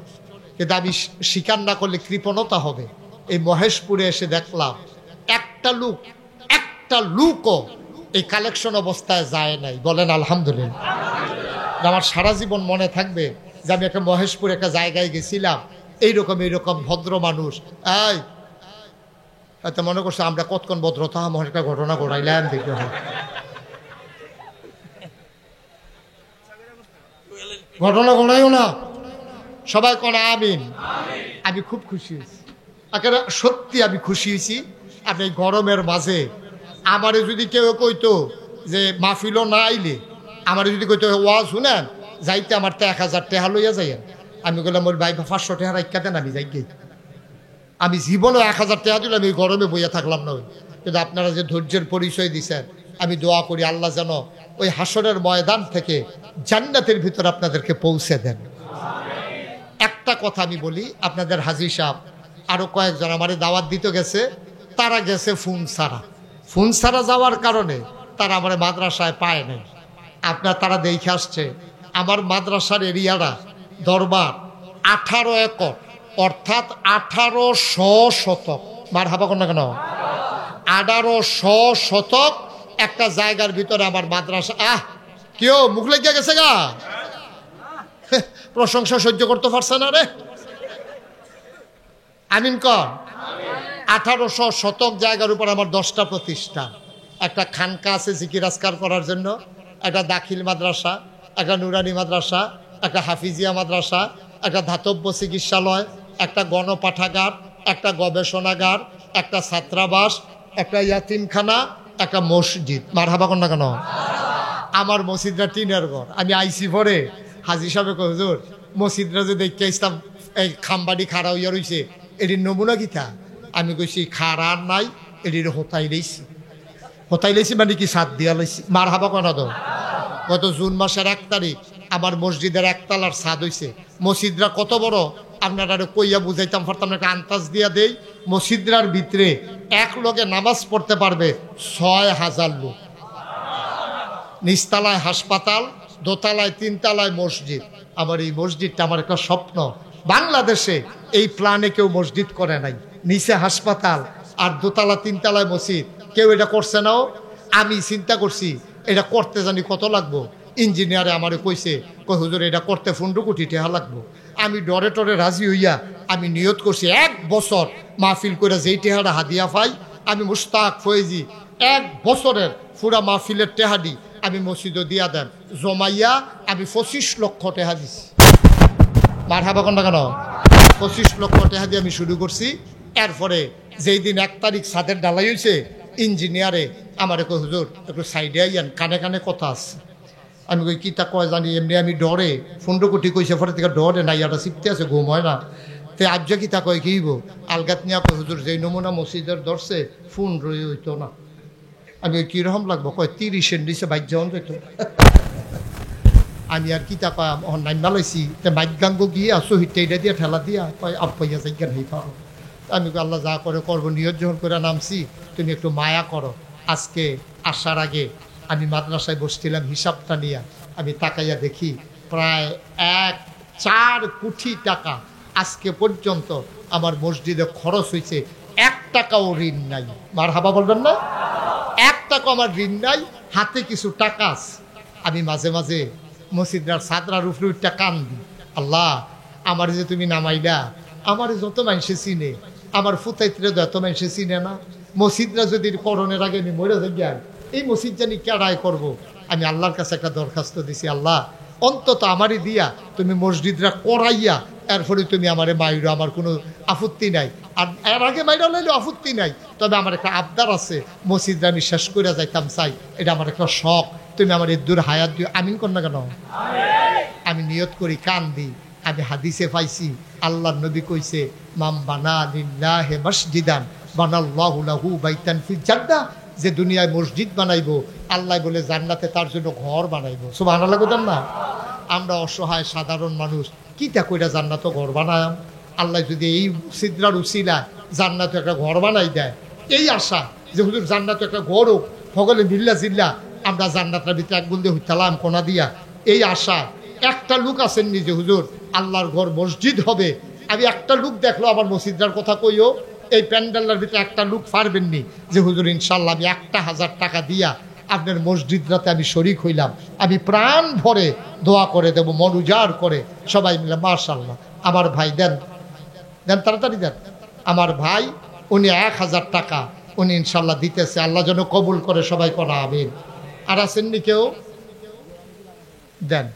কিন্তু আমি স্বীকার না করলে কৃপণতা হবে। এই মহেশপুরে এসে দেখলাম একটা লুকও এই কালেকশন অবস্থায় যায় নাই। বলেন আলহামদুলিল্লাহ। আমার সারা জীবন মনে থাকবে যে আমি একটা মহেশপুর একটা জায়গায় গেছিলাম, এইরকম ভদ্র মানুষ। এই এত মনে করছে আমরা কতক্ষণ ভদ্রতা আমার একটা ঘটনা ঘটাইলাম দেখতে হয়। ঘটনা ঘটাইও না, সবাই কোন আমিন। আমি খুব খুশি হয়েছি, একেবারে সত্যি আমি খুশি হয়েছি। আপনি গরমের মাঝে আমারে যদি কেউ কইতো যে মাহফিলও না আইলে, আমারে যদি কইতো ওয়াজ শুনেন যাইতে, আমার তো 1000 টাকা লইয়া যাইয়েন, আমি বললাম ওর ভাই 500 টাকা রাখা দেন, আমি যাই গেই। আমি জীবনও 1000 টাকা দিলাম, আমি গরমে বইয়া থাকলাম না। কিন্তু আপনারা যে ধৈর্যের পরিচয় দিচ্ছেন, আমি দোয়া করি আল্লাহ যেন ওই হাসরের ময়দান থেকে জান্নাতের ভিতর আপনাদেরকে পৌঁছে দেন। একটা কথা আমি বলি, আপনাদের হাজী সাহেব আরো কয়েকজন আমারে দাওয়াত দিতে গেছে, তারা গেছে ফোন ছাড়া যাওয়ার কারণে তারা আমার মাদ্রাসায় পায় নাই। আপনার তারা দেখে আসছে আমার মাদ্রাসার এরিয়াটা দরবার 18 একর, অর্থাৎ 1800 শতক। মার হাবা কর না কেন? 1800 শতক একটা জায়গার ভিতরে আমার মাদ্রাসা। কেউ মুখ লেগে গেছে গা, প্রশংসা সহ্য করতে পারছে না রে। আমিন কর। 1800 শতক জায়গার উপর আমার 10টা প্রতিষ্ঠান, একটা খানকা আছে জিকির আজকার করার জন্য, একটা দাখিল মাদ্রাসা, একটা নুরানি মাদ্রাসা, একটা হাফিজিয়া মাদ্রাসা, একটা ধাতব্য চিকিৎসালয়, একটা গণপাঠাগার, একটা গবেষণাগার, একটা ছাত্রাবাস, একটা ইয়াতিমখানা, একটা মসজিদ। মার হাবা কর না কেন? আমার মসজিদটা টিনের ঘর। আমি আইসি পরে হাজি সাহেব কই, হুজুর মসজিদটা যে দেখতে ইসলাম এই খামবাড়ি খাড়া হইয়া রয়েছে, এটির নমুনা কিতা? আমি কইছি খাড়া নাই, এটির হতাই লেছি মানে কি সাত দিয়া লাইছি। মার হাবা কেন? তো গত জুন মাসের 1 তারিখ আমার মসজিদের একতলার ছাদ হইছে। মসজিদরা কত বড় আপনারা কইয়া বুঝাইতাম পারতাম না, একটা আন্দাজ দিয়া দেই। মসজিদরার ভিতরে এক লগে নামাজ পড়তে পারবে ৬,০০০ লোক। নিচতলায় হাসপাতাল, দোতলায় 3 তলায় মসজিদ। আমার এই মসজিদটা আমার একটা স্বপ্ন। বাংলাদেশে এই প্ল্যানে কেউ মসজিদ করে নাই, নিচে হাসপাতাল আর দোতলা 3 তলায় মসজিদ, কেউ এটা করছে নাও। আমি চিন্তা করছি এটা করতে জানি কত লাগবো। ইঞ্জিনিয়ারে আমারে কইছে, কই হুজুর এটা করতে 15 কোটি টাকা লাগবো। আমি ডরে টরে রাজি হইয়া আমি নিয়ত করছি 1 বছর মাহফিল করে যেই টেহারা হাদিয়া পাই আমি মুস্তাক ফয়েজি 1 বছরের পুরা মাহফিলের টেহাদি আমি মসজিদে দিয়া দেন জমাইয়া আমি 25 লক্ষ টাকা দিছি। মারহাবা কোন না কেন? 25 লক্ষ টাকা দিয়ে আমি শুরু করছি। এরপরে যেই দিন 1 তারিখ ছাদের ঢালাই হয়েছে, ইঞ্জিনিয়ারে আমারে কই হুজুর একটু সাইডে আইয়ান, কানে কানে কথা আছে। আমি কই কি তা কয় জানি, এমনি আমি ডরে 15 কোটি কইছে পরে থেকে ডরে নাই, এটা শিখতে আছে, ঘুম হয় না। তে আজ কি তা কয় কিব আলগাত নিয়া কই হুজুর যেই নমুনা মসজিদের ধরছে ফোন রয়ে হইতো না। আমি ওই কীরকম লাগবো, কয় 30-এর নিচে বাইক যাওয়ান যেত। আমি আর কি তা কয় নাইমা লাইছি, বাইক গাঙ্গ গিয়ে আসো হিটেইটা দিয়া ঠেলা দিয়া কয় আপাইয়া যাইগান হই পারো। আমি আল্লাহ যা করে করবো, নিয়ত যখন করে নামছি তুমি একটু মায়া করো। আজকে আসার আগে আমি মাদ্রাসায় বসছিলাম, হিসাবটা নিয়ে আমি তাকাইয়া দেখি প্রায় 4 কোটি টাকা আজকে পর্যন্ত আমার মসজিদে খরচ হয়েছে। 1 টাকাও ঋণ নাই। মারহাবা বলবেন না? 1 টাকা আমার ঋণ নাই, হাতে কিছু টাকা আছে। আমি মাঝে মাঝে মসজিদার ছাদরার উপরে উঠটা কান দিই, আল্লাহ আমার যে তুমি নামাইলা, আমার যত মানুষে চিনে, আমার ফুতাইত্রে যত মানুষে চিনে না, মসজিদরা যদি করণের আগে আমি মরে যাই, এই মসজিদ জানি কেডাই করবো। আমি আল্লাহর কাছে একটা দরখাস্ত দিছি, আল্লাহ অন্তত আমারই দিয়া তুমি মসজিদরা করাইয়া এরপরে তুমি আমারে মাইরো, আমার কোনো আপত্তি নাই। আর এর আগে মাইরা লাইলেও আপত্তি নাই, তবে আমার একটা আবদার আছে, মসজিদরা আমি শেষ করে যাইতাম চাই, এটা আমার একটা শখ। তুমি আমার এদুর হায়াত দিও, আমিন কর না কেন? আমি নিয়ত করি, কান দিই। আমি হাদিসে পাইছি আল্লাহর নবী কইছে, মাম বানা লিল্লাহি মসজিদান বানাল্লাহু লাহু বাইতান ফিল জান্নাহ। যে দুনিয়ায় মসজিদ বানাইবো, আল্লাহ বলে জান্নাতে তার জন্য ঘর বানাইবো। সুবহানাল্লাহ কইতাম না? আমরা অসহায় সাধারণ মানুষ, কিটা কইরা জান্নাত ঘর বানায়। আল্লাহ যদি এই সিদরার উসিলা জান্নাত একটা ঘর বানাই দেয়, এই আশা যে হুজুর জান্নাত একটা ঘর হোক, সকলে মিল্লা জিল্লা আমরা জান্নাতের ভিতরে এক গুন্দে হইতালাম কোনা দিয়া, এই আশা। একটা লোক আছেন নিজে হুজুর আল্লাহর ঘর মসজিদ হবে, আমি একটা লোক দেখলো আমার মসজিদটার কথা কইও, এই প্যান্ডেলের ভিতরে একটা লোক পারবেননি যে হুজুর ইনশাল্লাহ আমি 1,000 টাকা দিয়া আপনার মসজিদটাতে আমি শরিক হইলাম, আমি প্রাণ ভরে দোয়া করে দেব, মন উজাড় করে সবাই মিলে মাশাআল্লাহ। আমার ভাই দেন দেন, তাড়াতাড়ি দেন। আমার ভাই উনি 1,000 টাকা উনি ইনশাল্লাহ দিতেছে, আল্লাহ যেন কবুল করে, সবাই করা আমিন। আর আসেননি কেউ? দেন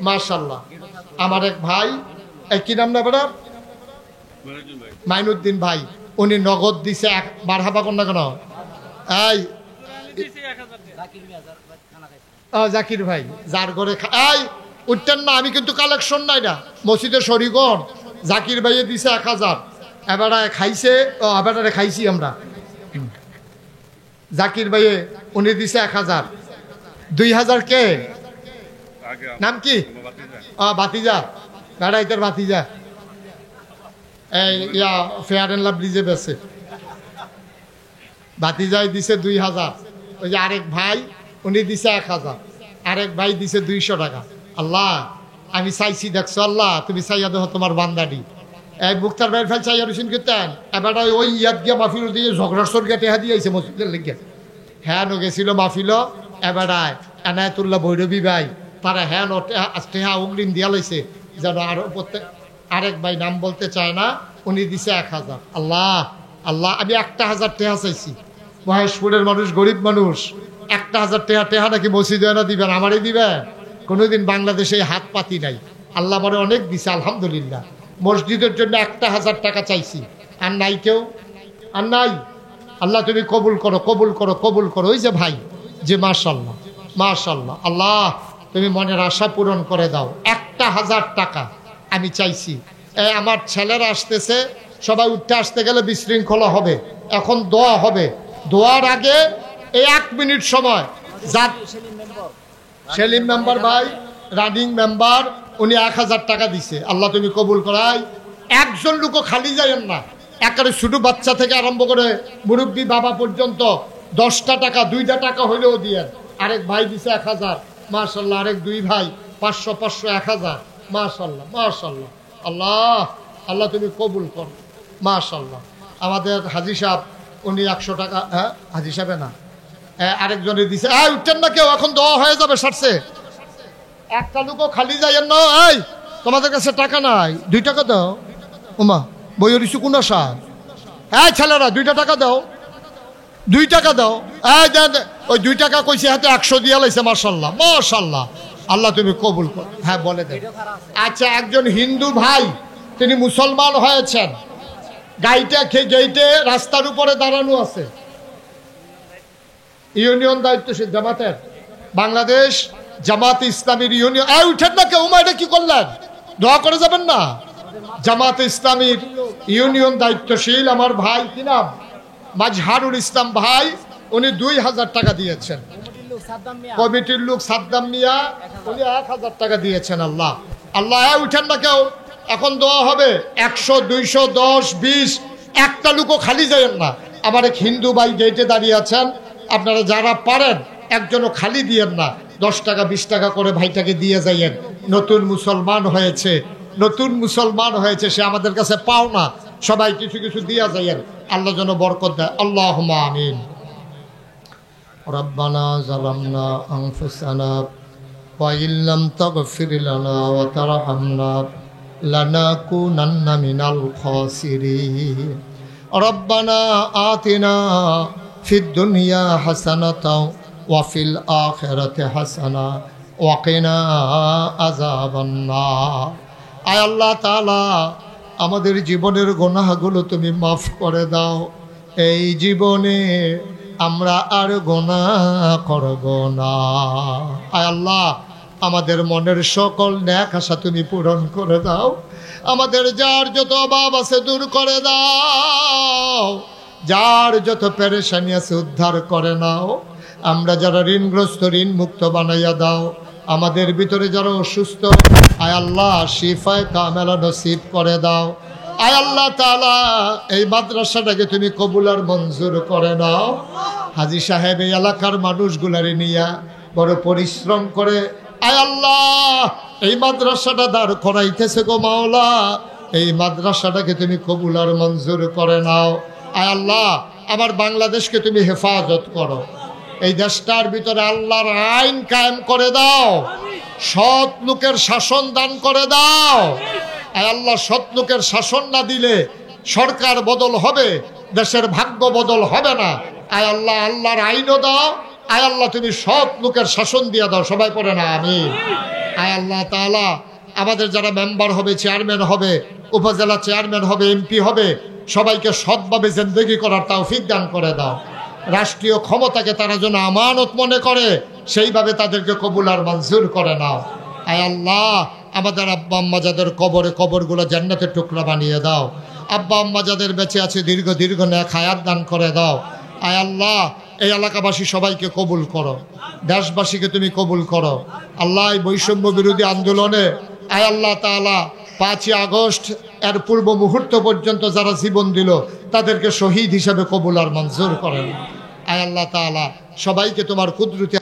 মাশাআল্লাহ। আমার এক ভাই, কি নাম না বেটা? মাইনুদ্দিন ভাই, উনি নগদ দিছে। মারহাবা কর না কেন? এই জাকির ভাই যার ঘরে এই উঠতেন না, আমি কিন্তু কালেকশন নাই না, মসজিদের শরীগণ জাকির ভাইয়ে দিছে 1,000, এবারে খাইছে, এবারে খাইছি আমরা। জাকির ভাইয়ে উনি দিছে 1,000। 2,000 কে নাম কি? ভাতিজা, বেড়াইতের ভাতিজা, এই ইয়া ফেয়ার এন্ড লাভলি যে বেছে, ভাতিজাই দিছে 2,000। ওই যে আরেক ভাই উনি দিছে 1,000, আরেক ভাই দিছে 200 টাকা। আল্লাহ আমি চাইছি, দেখছো আল্লাহ তুমি চাইয়া দেখো তোমার বান্দাডি। এই মুক্তার ভাইয়ের ফেল চাইয়া রুসিন করতেন, এবার ওই ইয়াদ গিয়া মাহফিল দিয়ে ঝগড়ার সরগা টেহা দিয়েছে মসজিদের লেগে। হ্যাঁ নো গেছিল মাহফিল, এবার এনায়তুল্লাহ ভৈরবী ভাই তারা হ্যাঁ টেহা অগ্রিম দিয়া লাইছে, যেন আরো প্রত্যেক। আরেক ভাই নাম বলতে চায় না, উনি দিছে 1,000। আল্লাহ আল্লাহ আমি 1,000 টেহা চাইছি। মহেশপুরের মানুষ গরিব মানুষ, 1,000 টেহা নাকি মসজিদে না দিবেন, আমারই দিবেন? কোনোদিন বাংলাদেশে হাত পাতি নাই। আল্লাহ মানে অনেক দিছে আলহামদুলিল্লাহ। মসজিদের জন্য 1,000 টাকা চাইছি, আর নাই কেউ, আর নাই। আল্লাহ তুমি কবুল করো, কবুল করো, কবুল করো। ওই যে ভাই যে মাশাআল্লাহ মাশাআল্লাহ, আল্লাহ তুমি মনের আশা পূরণ করে দাও। 1,000 টাকা আমি চাইছি। আমার ছেলেরা আসতেছে, সবাই উঠতে আসতে গেলে বিশৃঙ্খলা হবে, এখন দোয়া হবে। দোয়ার আগে এই 1 মিনিট সময় যার সেলিম মেম্বার ভাই রানিং মেম্বার, উনি 1000 টাকা দিছে। আল্লাহ তুমি কবুল করাই। একজন লোকও খালি যায়েন না, একেবারে ছোট বাচ্চা থেকে আরম্ভ করে মুরব্বী বাবা পর্যন্ত 10টা টাকা 2টা টাকা হইলেও দিয়েন। আরেক ভাই দিছে 1000, মাশাল্লাহ। আরেক দুই ভাই 500 500 1000, মাশাল্লাহ মাশাল্লাহ। আল্লাহ আল্লাহ তুমি কবুল কর, মাশাল্লাহ। আমাদের হাজী সাহেব উনি 100 টাকা, হ্যাঁ হাজী সাহেবে না, আরেকজনে দিছে। উঠতেন না কেউ, এখন দেওয়া হয়ে যাবে, সারছে। একটা লোকও খালি যাইয়েন না। এই তোমাদের কাছে টাকা নাই, 2 টাকা দাও। ওমা বইয়ের ইস্যু কোন আশা? হ্যাঁ ছেলেরা 2টা টাকা দাও, 2 টাকা দাও। ওই 2 টাকা কইছে, হাতে 100 দিয়া লাইছে। মাশাল্লাহ মাশাল্লাহ, আল্লাহ তুমি কবুল কর। হ্যাঁ বলে দেন। আচ্ছা, একজন হিন্দু ভাই, তিনি মুসলমান হয়েছেন, গেইটে রাস্তার উপরে দাঁড়ানো আছে, ইউনিয়ন দায়িত্বশীল জামাতের, বাংলাদেশ জামাত ইসলামীর ইউনিয়ন। উঠেন না কেউ, এটা কি করলেন? দোয়া করে যাবেন না। জামাত ইসলামীর ইউনিয়ন দায়িত্বশীল আমার ভাই, কি নাম, মাজহারুল ইসলাম ভাই, উনি 2000 টাকা দিয়েছেন। কমিটির লোক সাদ্দাম মিয়া, উনি 1000 টাকা দিয়েছেন। আল্লাহ আল্লাহ, উঠেন না কেউ, এখন দোয়া হবে। 100 200 10 20, একটা লোকও খালি যাবেন না। আমার এক হিন্দু ভাই গেটে দাঁড়িয়ে আছেন, আপনারা যারা পারেন একজনও খালি দিয়েন না। 10 টাকা 20 টাকা করে ভাইটাকে দিয়ে যাইয়েন। নতুন মুসলমান হয়েছে, নতুন মুসলমান হয়েছে, সে আমাদের কাছে পাও না। সবাই কিছু কিছু দিয়া যাইয়েন, আল্লাহ যেন বরকত দেয়। আল্লাহুম্মা আমিন। রব্বানা যালামনা আনফুসানা ওয়া ইল্লাম তাগফির লানা ওয়া তারহামনা লানাকুনান্না মিনাল খাসিরিন। রব্বানা আতিনা ফিদ দুনিয়া হাসানাতাও ওয়া ফিল আখিরাতি হাসানা ওয়া কিনা আযাবান নার। আয় আল্লাহ তাআলা, আমাদের জীবনের গুনাহগুলো তুমি মাফ করে দাও। এই জীবনে আমরা আর গুনাহ করব না। আয় আল্লাহ, আমাদের মনের সকল নেক আশা তুমি পূরণ করে দাও। আমাদের যার যত অভাব আছে দূর করে দাও, যার যত পেরেশানি আছে উদ্ধার করে নাও। আমরা যারা ঋণগ্রস্ত ঋণ মুক্ত বানাইয়া দাও। আমাদের ভিতরে যারা অসুস্থ, আয় আল্লাহ শিফায়ে কামেলা নসিব করে দাও। আয় আল্লাহ তাআলা, এই মাদ্রাসাটাকে তুমি কবুল আর মঞ্জুর করে নাও। হাজী সাহেব এই এলাকার মানুষগুলারে নিয়া বড় পরিশ্রম করে আয় আল্লাহ এই মাদ্রাসাটা দাঁড় করাইতেছে গো মাওলা। এই মাদ্রাসাটাকে তুমি কবুল আর মঞ্জুর করে নাও। আয় আল্লাহ, আমার বাংলাদেশকে তুমি হেফাজত করো। এই দেশটার ভিতরে আল্লাহর আইন কায়েম করে দাও। সৎ লোকের শাসন দান করে দাও। আয় আল্লাহ, সৎ লোকের শাসন না দিলে সরকার বদল হবে, দেশের ভাগ্য বদল হবে না। আয় আল্লাহ, আল্লাহর আইনও দাও। আয় আল্লাহ, তুমি সৎ লোকের শাসন দিয়ে দাও। সবাই পড়ে না আমিন। আয় আল্লাহ তাআলা, আমাদের যারা মেম্বার হবে, চেয়ারম্যান হবে, উপজেলা চেয়ারম্যান হবে, এমপি হবে, সবাইকে সৎভাবে জিন্দেগি করার তৌফিক দান করে দাও। রাষ্ট্রীয় ক্ষমতাকে তারা যেন আমানত মনে করে, সেইভাবে তাদেরকে কবুল আর মঞ্জুর করে নাও। আয় আল্লাহ, আমাদের আব্বা আম্মা যাদের কবরগুলো জান্নাতের টুকরা বানিয়ে দাও। আব্বা আম্মা যাদের বেঁচে আছে দীর্ঘ নেক হায়াত দান করে দাও। আয় আল্লাহ, এই এলাকাবাসী সবাইকে কবুল করো, দেশবাসীকে তুমি কবুল করো। আল্লাহ, এই বৈষম্য বিরোধী আন্দোলনে আয় আল্লাহ তাআলা 5ই আগস্ট এর পূর্ব মুহূর্ত পর্যন্ত যারা জীবন দিল তাদেরকে শহীদ হিসাবে কবুল আর মঞ্জুর করেন। আয় আল্লাহ তাআলা, সবাইকে তোমার কুদরতে